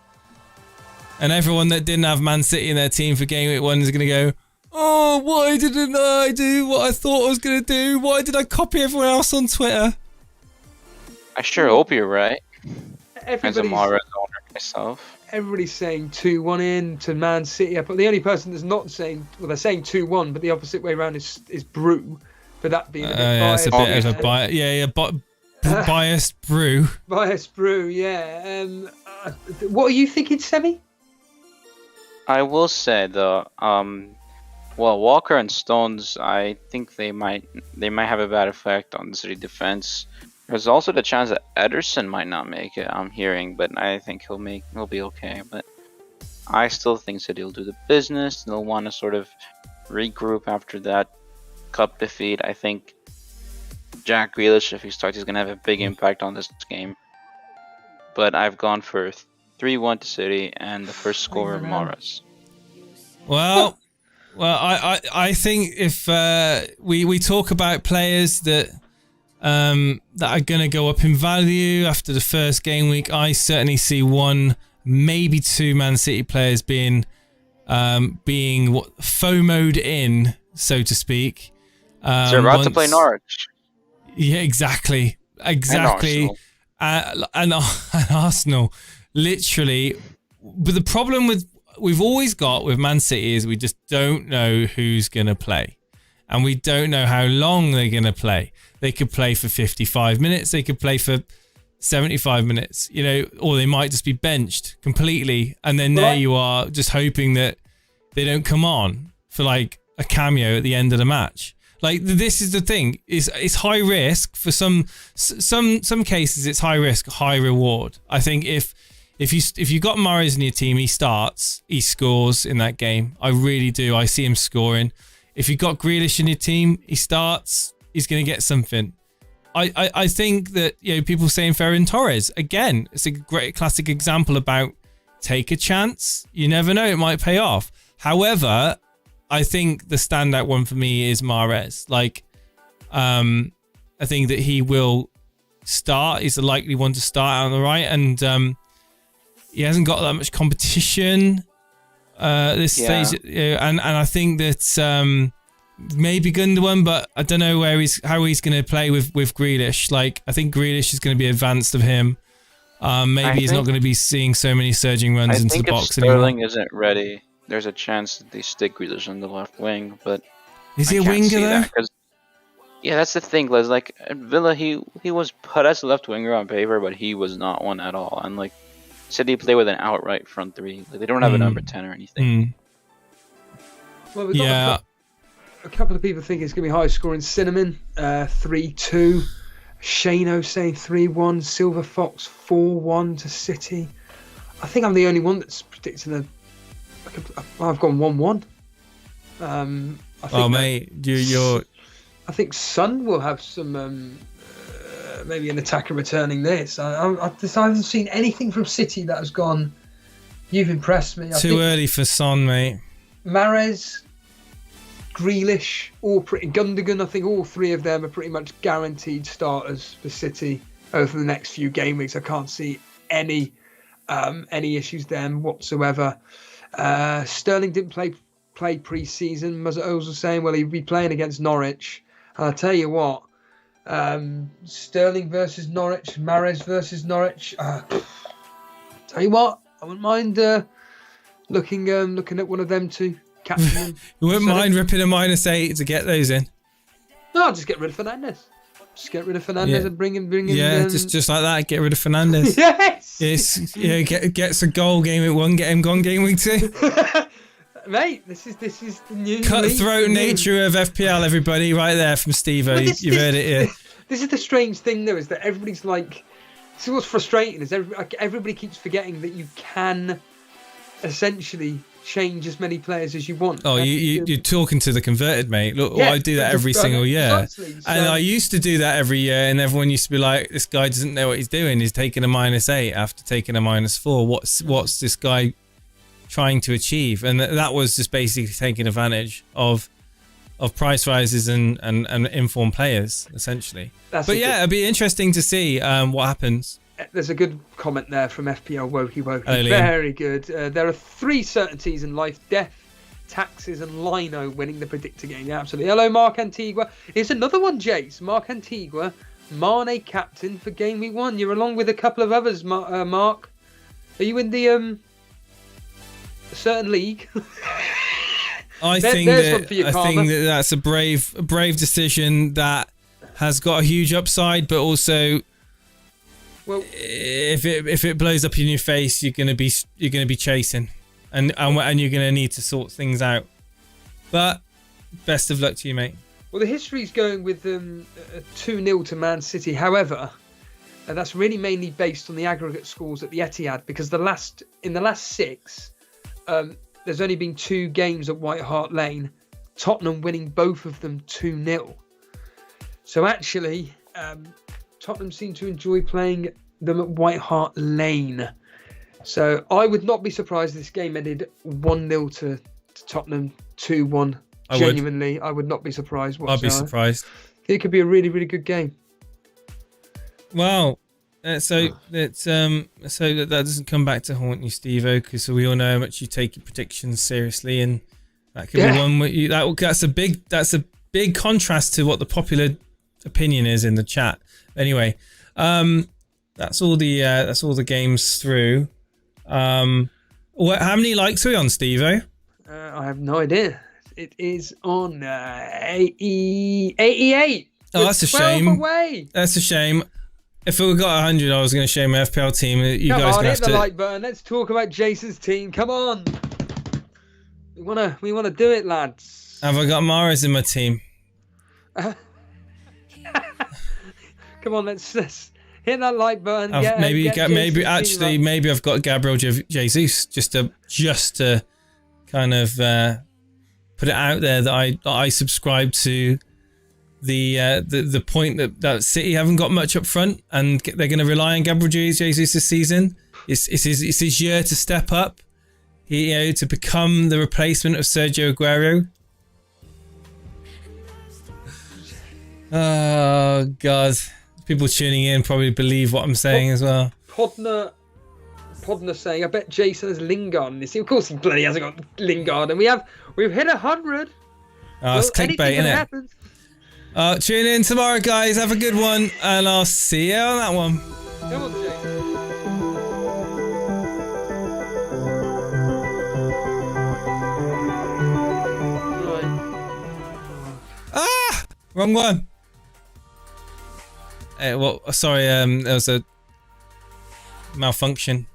And everyone that didn't have Man City in their team for game week 1 is going to go, oh, why didn't I do what I thought I was going to do? Why did I copy everyone else on Twitter? I sure hope you're right. As a Everybody's Mahrez owner myself. saying 2-1 in to Man City. But the only person that's not saying, well, they're saying 2-1, but the opposite way around is Brew. But that being a bit It's a biased. bit of a biased brew. Biased Brew, yeah. What are you thinking, Semi? I will say though, Walker and Stones, I think they might have a bad effect on the City defense. There's also the chance that Ederson might not make it, I'm hearing, but I think he'll be okay. But I still think City will do the business. They'll want to sort of regroup after that cup defeat. I think Jack Grealish, if he starts, he's going to have a big impact on this game. But I've gone for 3-1 to City and the first scorer, Mahrez. Well, I think if we talk about players that are going to go up in value after the first game week, I certainly see 1, maybe 2 Man City players being FOMO'd in, so to speak. They're about to play Norwich. Yeah, exactly. And Arsenal, literally. But the problem we've always got with Man City is we just don't know who's going to play. And we don't know how long they're going to play. They could play for 55 minutes. They could play for 75 minutes, or they might just be benched completely. And then there you are just hoping that they don't come on for like a cameo at the end of the match. Like, this is the thing. It's high risk for some cases. It's high risk, high reward. I think if you got Mahrez in your team, he starts, he scores in that game. I really do. I see him scoring. If you got Grealish in your team, he starts, he's going to get something. I think that people saying Ferran Torres again. It's a great classic example about take a chance. You never know, it might pay off. However, I think the standout one for me is Mahrez. Like, I think that he will start. He's the likely one to start out on the right, and he hasn't got that much competition this stage. And I think that maybe Gundogan, but I don't know how he's going to play with Grealish. Like, I think Grealish is going to be advanced of him. Maybe he's not going to be seeing so many surging runs into the box anymore. Sterling isn't ready, there's a chance that they stick Grealish on the left wing, but is he a winger though? Yeah, that's the thing, Liz. Like at Villa, he was put as a left winger on paper, but he was not one at all. And like City play with an outright front three. Like, they don't have a number 10 or anything. Well, we've got a couple of people think it's going to be high scoring. Cinnamon 3-2, Shano saying 3-1, Silver Fox 4-1 to City. I think I'm the only one that's predicting I've gone 1-1. I think Son will have some maybe an attacker returning this. I haven't seen anything from City that has gone, you've impressed me. Too early for Son, mate. Mahrez, Grealish, Gundogan, I think all three of them are pretty much guaranteed starters for City over the next few game weeks. I can't see any issues there whatsoever. Sterling didn't play pre-season. Mazzo's was saying, well, he'd be playing against Norwich. And I'll tell you what, Sterling versus Norwich, Mahrez versus Norwich. Tell you what, I wouldn't mind looking at one of them two. Captain them. You wouldn't mind ripping a -8 to get those in? No, I'll just get rid of Fernandes. And bring him. Yeah, just like that. Get rid of Fernandes. Yes. Gets a goal game week 1. Get him gone game week 2. Mate, this is the new cutthroat nature of FPL. Everybody, right there from Stevo. You've heard it here. This is the strange thing, though, is that everybody's like. See, what's frustrating is everybody keeps forgetting that you can essentially change as many players as you want. Oh, you're talking to the converted, mate. Look, I do that every single year. Exactly. And I used to do that every year, and everyone used to be like, this guy doesn't know what he's doing. He's taking a -8 after taking a -4. What's this guy trying to achieve? And that was just basically taking advantage of price rises and informed players, essentially. It'd be interesting to see what happens. There's a good comment there from FPL Wokey. Hello, very good. There are 3 certainties in life: death, taxes, and Lino winning the predictor game. Yeah, absolutely. Hello, Mark Antigua. Here's another one, Jace. Mark Antigua, Mane captain for game week 1. You're along with a couple of others, Mark. Are you in the a certain league? I think that's a brave decision that has got a huge upside, but also, well, if it blows up in your face, you're gonna be chasing, and you're gonna need to sort things out. But best of luck to you, mate. Well, the history's going with 2-0 to Man City. However, that's really mainly based on the aggregate scores at the Etihad, because in the last 6, there's only been 2 games at White Hart Lane, Tottenham winning both of them 2-0. So actually, Tottenham seem to enjoy playing them at White Hart Lane. So I would not be surprised if this game ended 1-0 to Tottenham, 2-1. Genuinely, I would not be surprised whatsoever. I'd be surprised. It could be a really, really good game. Well, so that doesn't come back to haunt you, Stevo, because we all know how much you take your predictions seriously, and that could be one where that's a big contrast to what the popular opinion is in the chat. Anyway, that's all the games through. How many likes are we on, Stevo? I have no idea. It is on 88. Oh, that's a 12 shame. Away. That's a shame. If we got 100, I was going to show my FPL team. You Come guys on, gonna hit have the to. like button. Let's talk about Jason's team. Come on. We wanna do it, lads. Have I got Mahrez in my team? Come on, let's hit that like button. Maybe Jason's team up. maybe I've got Gabriel Jesus just to kind of put it out there that I subscribe to the point that City haven't got much up front and they're going to rely on Gabriel Jesus this season. It's his year to step up, to become the replacement of Sergio Aguero. Oh God, people tuning in probably believe what I'm saying as well. Podner saying, I bet Jason has Lingard in this team. Of course he bloody hasn't got Lingard, and we've hit 100. Oh, it's clickbait, isn't it? Happen. Tune in tomorrow, guys. Have a good one, and I'll see you on that one. Come on, Jason. Ah, wrong one. Sorry. There was a malfunction.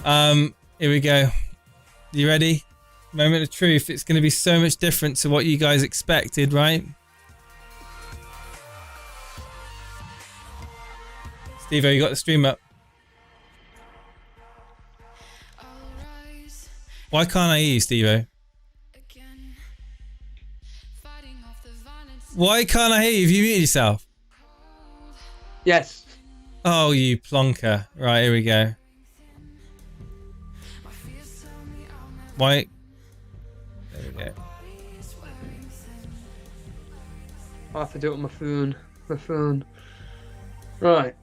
Here we go. You ready? Moment of truth. It's going to be so much different to what you guys expected, right? Stevo, you got the stream up. Why can't I hear you, Stevo? Why can't I hear you? Have you muted yourself? Yes. Oh, you plonker. Right, here we go. Why? There we go. I have to do it on my phone. Right.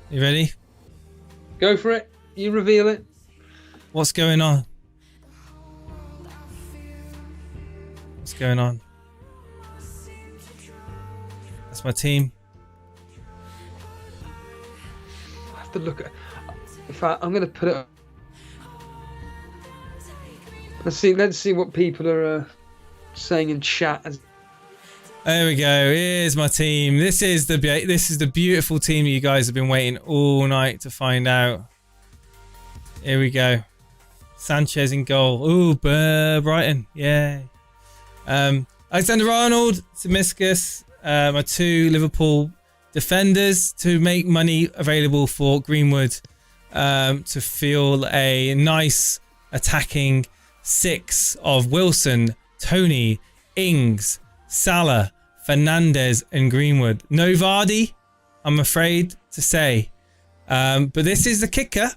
You ready? Go for it. You reveal it. What's going on? What's going on? That's my team. I have to look at. In fact, I'm going to put it. Let's see what people are saying in chat. There we go. Here's my team. This is the beautiful team you guys have been waiting all night to find out. Here we go. Sanchez in goal. Ooh, Brighton. Yeah. Alexander-Arnold, Tsimikas, my two Liverpool defenders to make money available for Greenwood to feel a nice attacking six of Wilson, Tony, Ings, Salah, Fernandes and Greenwood. No Vardy, I'm afraid to say. But this is the kicker.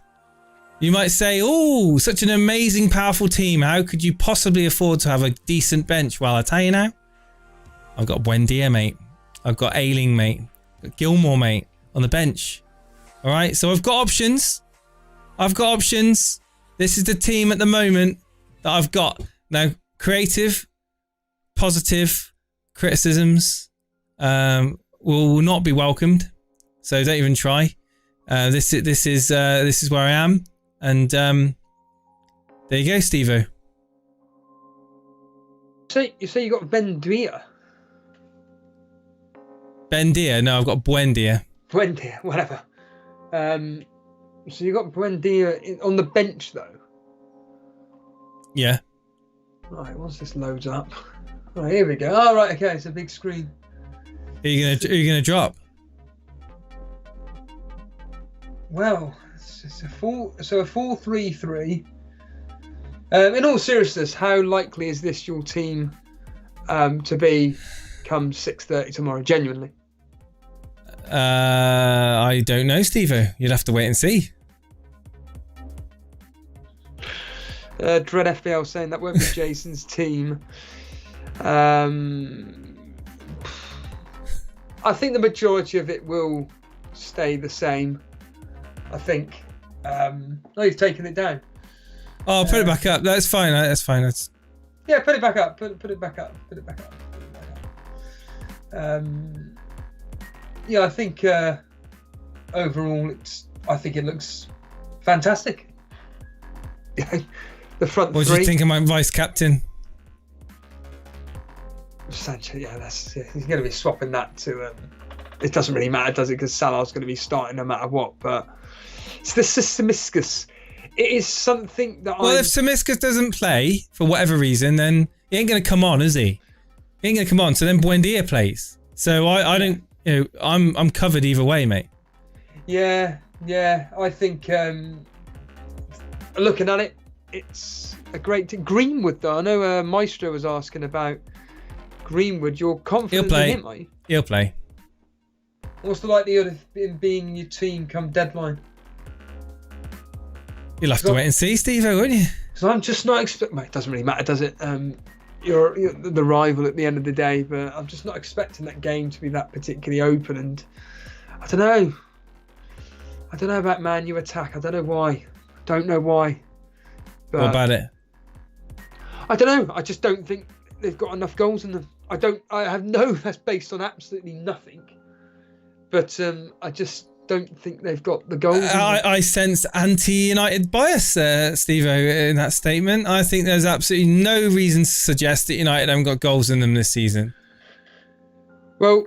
You might say, oh, such an amazing, powerful team. How could you possibly afford to have a decent bench? Well, I tell you now, I've got Buendia, mate. I've got Ayling, mate. I've got Gilmore, mate, on the bench. All right, so I've got options. This is the team at the moment that I've got. Now, creative, positive criticisms will not be welcomed. So don't even try. This is where I am. And there you go, Stevo. So you say you got Buendia? Buendia? No, I've got Buendia. Buendia, whatever. So you got Buendia on the bench though. Yeah. Right, once this loads up. Right, here we go. Oh, right, okay, it's a big screen. Who are you gonna drop? Well, it's a 4-3-3. In all seriousness, how likely is this your team to be come 6:30 tomorrow? Genuinely. I don't know, Stevo. You'd have to wait and see. Dread FPL saying that won't be Jason's team. I think the majority of it will stay the same. I think. No, he's taken it down. Oh, put it back up. That's fine. That's fine. Yeah, put it back up. Put it back up. Yeah, I think overall, I think it looks fantastic. The front What do three. you think of my vice captain? Sancho, yeah, he's going to be swapping that to. It doesn't really matter, does it? Because Salah's going to be starting no matter what. But it's the Tsimikas. It is something that. Well, if Tsimikas doesn't play for whatever reason, then he ain't going to come on, is he? He ain't going to come on. So then Buendia plays. So I don't. I'm covered either way, mate. Yeah. I think looking at it, it's a great thing. Greenwood, though, I know Maestro was asking about Greenwood. You're confident in him, are you? He'll play. What's the likelihood of him being in your team come deadline? You'll have to wait and see, Stevo, won't you? Because I'm just not expecting. It doesn't really matter, does it? You're the rival at the end of the day, but I'm just not expecting that game to be that particularly open. And I don't know about Man U attack. I don't know why. But What about it? I don't know. I just don't think they've got enough goals in them. I have no. That's based on absolutely nothing. But I just don't think they've got the goals. I sense anti-United bias, Stevo, in that statement. I think there's absolutely no reason to suggest that United haven't got goals in them this season. Well,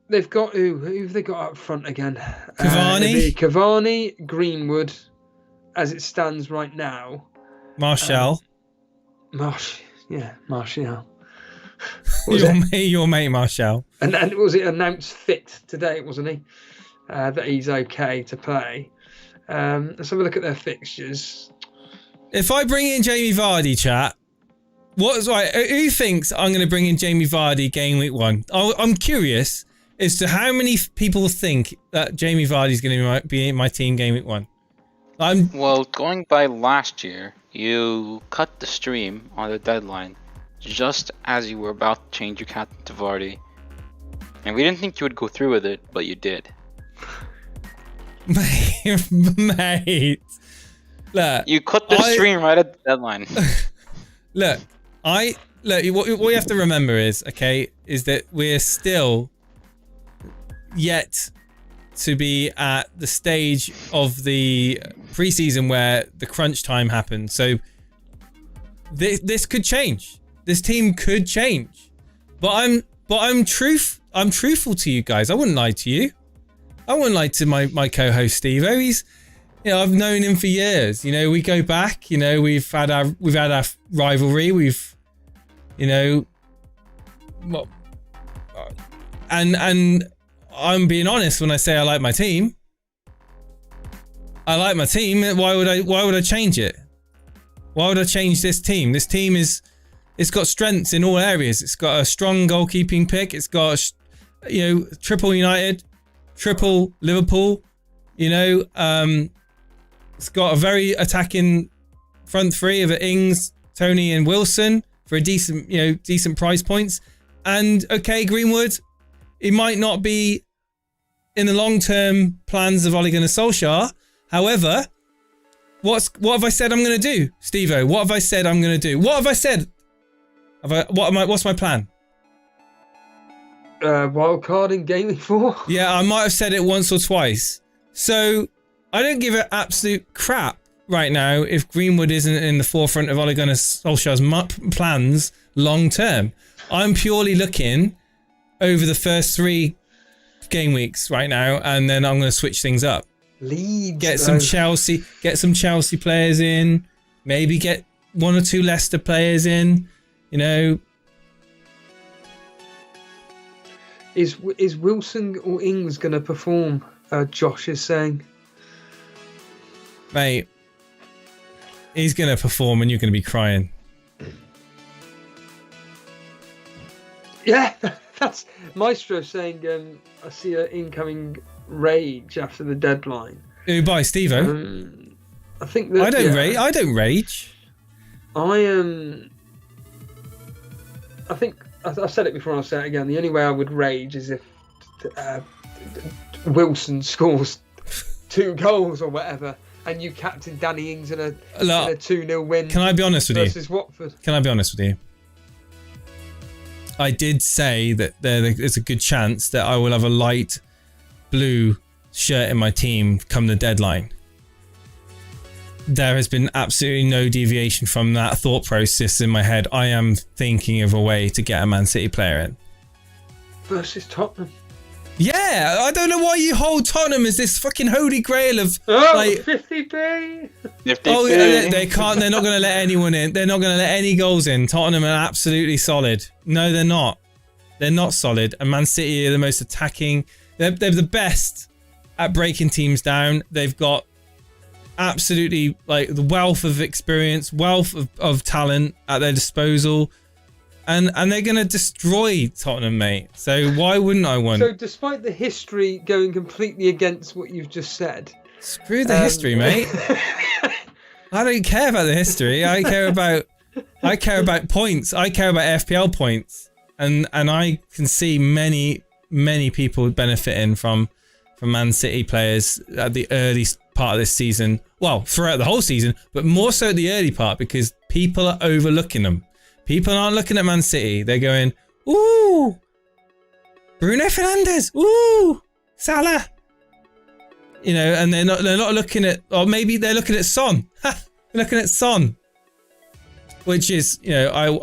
they've got who have they got up front again? Cavani, Greenwood, as it stands right now. Martial. Martial. Your mate Martial. And was it announced fit today, wasn't he? That he's okay to play. Let's have a look at their fixtures. If I bring in Jamie Vardy, chat, who thinks I'm going to bring in Jamie Vardy game week 1? I'm curious as to how many people think that Jamie Vardy is going to be in my team game week 1. Well, going by last year, you cut the stream on the deadline just as you were about to change your captain to Vardy. And we didn't think you would go through with it, but you did. Mate. Look, you cut the stream right at the deadline. Look, what you have to remember is that we're still yet to be at the stage of the preseason where the crunch time happens. So this could change. This team could change. But I'm truthful to you guys. I wouldn't lie to you. I wouldn't lie to my co-host Stevo. He's, I've known him for years. We go back. We've had our rivalry. And I'm being honest when I say I like my team. I like my team. Why would I change it? Why would I change this team? This team it's got strengths in all areas. It's got a strong goalkeeping pick. It's got triple United, triple Liverpool. It's got a very attacking front three of Ings, Tony, and Wilson for a decent price points. And Greenwood, he might not be in the long-term plans of Ole Gunnar Solskjaer. However, what have I said I'm going to do, Stevo? What have I said I'm going to do? What have I said? What's my plan? Wild card in Game Week 4? Yeah, I might have said it once or twice. So I don't give an absolute crap right now if Greenwood isn't in the forefront of Ole Gunnar Solskjaer's plans long term. I'm purely looking over the first 3 game weeks right now, and then I'm going to switch things up. Leeds, get some Chelsea players in, maybe get 1 or 2 Leicester players in. Is Wilson or Ings going to perform? Josh is saying, mate, he's going to perform, and you're going to be crying. Yeah, that's Maestro saying. I see an incoming rage after the deadline. Who by Stevo? I think that I don't rage. I think I've said it before and I'll say it again. The only way I would rage is if Wilson scores 2 goals or whatever, and you captain Danny Ings in a 2-0 win. Can I be honest with you? Versus Watford. Can I be honest with you? I did say that there's a good chance that I will have a light blue shirt in my team come the deadline. There has been absolutely no deviation from that thought process in my head. I am thinking of a way to get a Man City player in. Versus Tottenham. Yeah, I don't know why you hold Tottenham as this fucking holy grail of 50p. 50p. Oh, they can't. They're not going to let anyone in. They're not going to let any goals in. Tottenham are absolutely solid. No, they're not. They're not solid. And Man City are the most attacking. They're the best at breaking teams down. They've got absolutely like the wealth of experience, wealth of talent at their disposal. And they're going to destroy Tottenham, mate. So why wouldn't I want? So despite the history going completely against what you've just said. Screw the history, mate. I don't care about the history. I care about points. I care about FPL points. And I can see many people benefiting from Man City players at the early part of this season. Well, throughout the whole season, but more so at the early part because people are overlooking them. People aren't looking at Man City. They're going, ooh, Bruno Fernandes, ooh, Salah. You know, and they're not looking at, or maybe they're looking at Son. They're looking at Son, which is, you know,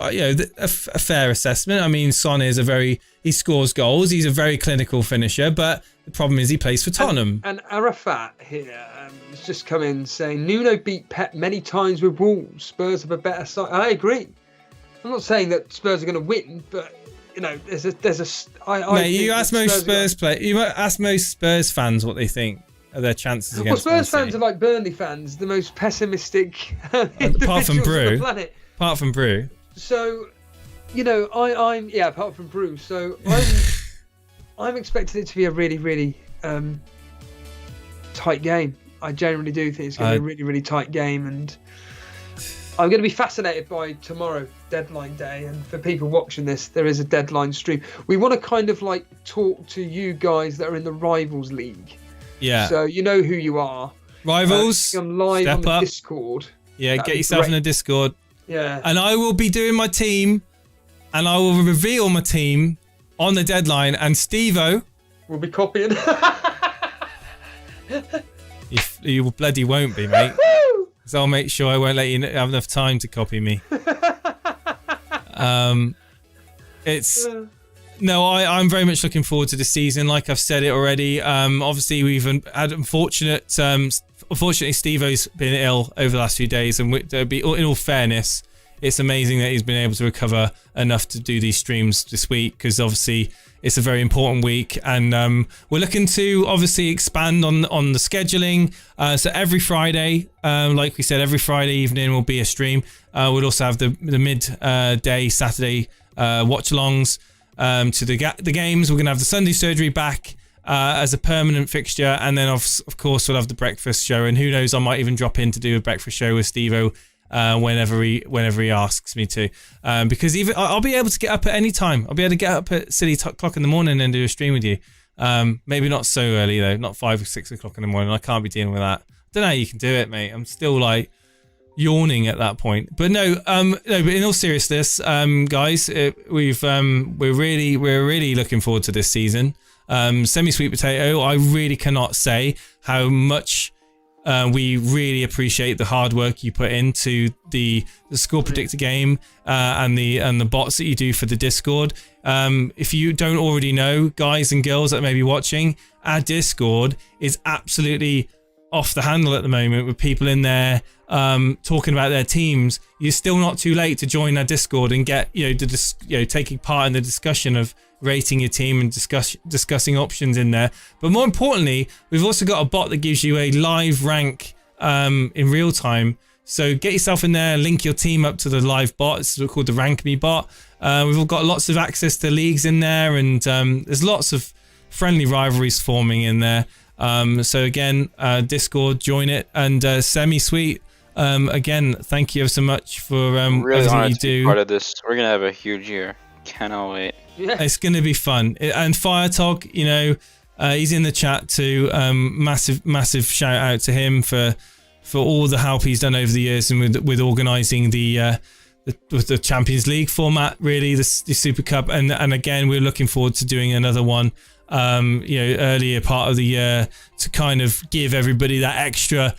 a fair assessment. I mean, Son is he scores goals. He's a very clinical finisher, but the problem is he plays for Tottenham. And Arafat here has just come in saying Nuno beat Pep many times with Wolves. Spurs have a better side. I agree. I'm not saying that Spurs are going to win, but you know, Mate, you ask most Spurs fans what they think are their chances against. Well, Spurs fans are like Burnley fans, the most pessimistic apart from Brew. on the planet. Apart from Brew. So, you know, apart from Brew. So I'm expecting it to be a really, really tight game. I generally do think it's going to be a really, really tight game, and I'm going to be fascinated by tomorrow, deadline day. And for people watching this, there is a deadline stream. We want to kind of like talk to you guys that are in the Rivals League. Yeah. So you know who you are. Rivals. I'm live on the up. Discord. Yeah, get yourself in the Discord. Yeah. And I will be doing my team, and I will reveal my team on the deadline. And Stevo will be copying. you bloody won't be, mate. So I'll make sure I won't let you have enough time to copy me. I'm very much looking forward to the season. Like I've said it already. Obviously we've had unfortunately Stevo's been ill over the last few days, and in all fairness, it's amazing that he's been able to recover enough to do these streams this week, because obviously it's a very important week, and we're looking to obviously expand on the scheduling. So every Friday, like we said, every Friday evening will be a stream. We'll also have the mid-day Saturday watch-alongs to the games. We're going to have the Sunday surgery back as a permanent fixture, and then of course we'll have the breakfast show. And who knows, I might even drop in to do a breakfast show with Stevo whenever he asks me to, because even I'll be able to get up at any time. I'll be able to get up at silly o'clock in the morning and do a stream with you. Maybe not so early though, not 5 or 6 o'clock in the morning. I can't be dealing with that. Don't know how you can do it, mate. I'm still like yawning at that point. But no, but in all seriousness, guys, we're really looking forward to this season. Semi-sweet potato. I really cannot say how much. We really appreciate the hard work you put into the score predictor game and the bots that you do for the Discord. If you don't already know, guys and girls that may be watching, our Discord is absolutely off the handle at the moment, with people in there talking about their teams. You're still not too late to join our Discord and get taking part in the discussion of rating your team and discussing options in there. But more importantly, we've also got a bot that gives you a live rank in real time. So get yourself in there, link your team up to the live bot. It's called the Rank Me bot. We've all got lots of access to leagues in there, and there's lots of friendly rivalries forming in there. So again, Discord, join it. And Semi-Sweet, again, thank you so much for really everything you to do. Be part of this. We're gonna have a huge year. Cannot wait. Yeah. It's going to be fun. And Firetog, he's in the chat too. Massive shout out to him for all the help he's done over the years, and with organising the the Champions League format, really, the Super Cup, and again, we're looking forward to doing another one, earlier part of the year to kind of give everybody that extra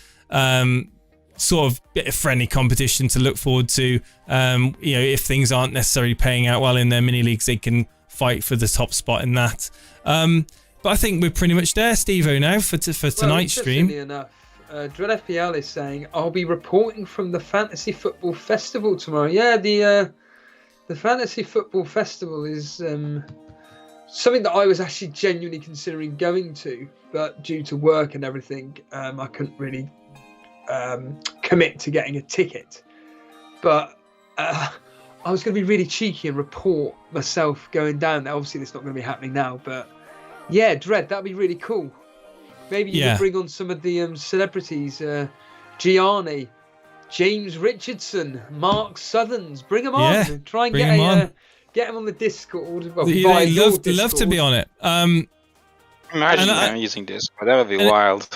sort of bit of friendly competition to look forward to. If things aren't necessarily paying out well in their mini leagues, they can fight for the top spot in that. But I think we're pretty much there, Stevo, now for tonight's stream. Enough. Dread FPL is saying, I'll be reporting from the Fantasy Football Festival tomorrow. Yeah, the Fantasy Football Festival is something that I was actually genuinely considering going to, but due to work and everything, I couldn't really commit to getting a ticket. But I was going to be really cheeky and report myself going down there. Obviously, it's not going to be happening now, but yeah, Dread, that'd be really cool. Maybe you could bring on some of the celebrities, Gianni, James Richardson, Mark Southerns. Bring them on. Yeah, Try and get them on the Discord. Well, they'd love to be on it. Imagine them using Discord. That would be wild.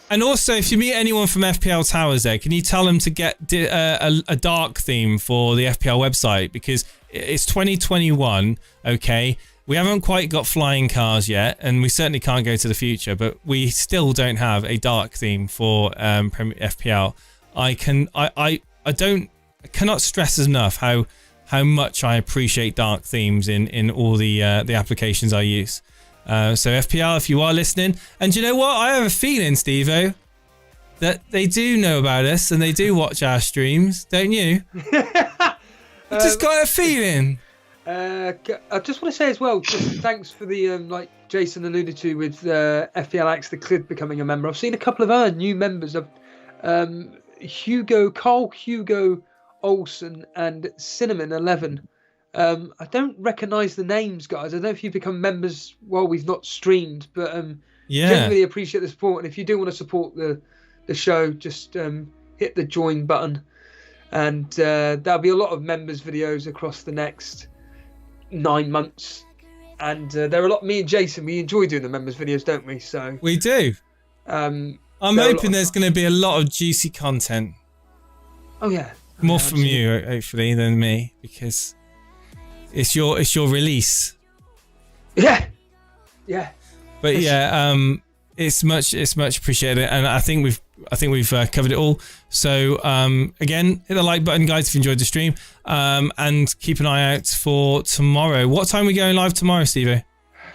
And also, if you meet anyone from FPL Towers there, can you tell them to get a dark theme for the FPL website? Because it's 2021, okay? We haven't quite got flying cars yet, and we certainly can't go to the future, but we still don't have a dark theme for FPL. I cannot stress enough how much I appreciate dark themes in all the applications I use. So FPL, if you are listening, and you know what? I have a feeling, Stevo, that they do know about us and they do watch our streams, don't you? I just got a feeling. I just want to say as well, just thanks for the like Jason alluded to with FPL Axe the Clid becoming a member. I've seen a couple of other new members of Carl Hugo Olsen and Cinnamon 11. I don't recognise the names, guys. I don't know if you've become members while we've not streamed, but genuinely appreciate the support. And if you do want to support the show, just hit the join button, and there'll be a lot of members videos across the next 9 months. And there are a lot. Me and Jason, we enjoy doing the members videos, don't we? So we do. I'm hoping there's going to be a lot of juicy content. Oh yeah, more from you hopefully than me, because it's your release. Yeah. But it's much appreciated, and I think we've covered it all. So again, hit the like button, guys, if you enjoyed the stream, and keep an eye out for tomorrow. What time are we going live tomorrow, Stevo?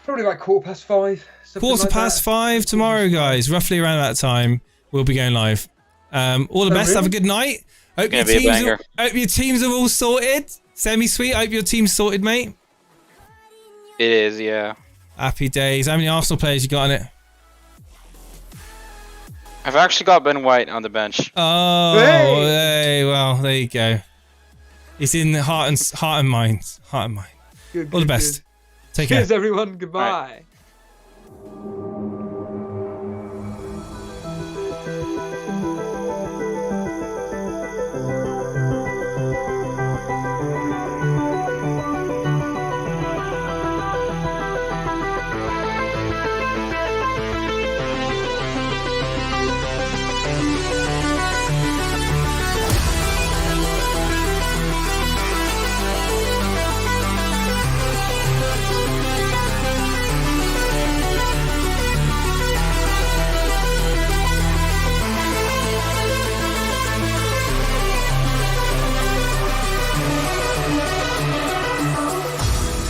Probably like 5:15. 5:15 tomorrow, guys. Roughly around that time, we'll be going live. All the best. Really? Have a good night. Hope your teams are all sorted. Semi-sweet. Hope your team's sorted, mate. It is, yeah. Happy days. How many Arsenal players you got on it? I've actually got Ben White on the bench. Oh, hey, well, there you go. He's in the heart and mind. Heart and mind. Good, all the best. Good. Take care. Cheers, everyone. Goodbye. Bye.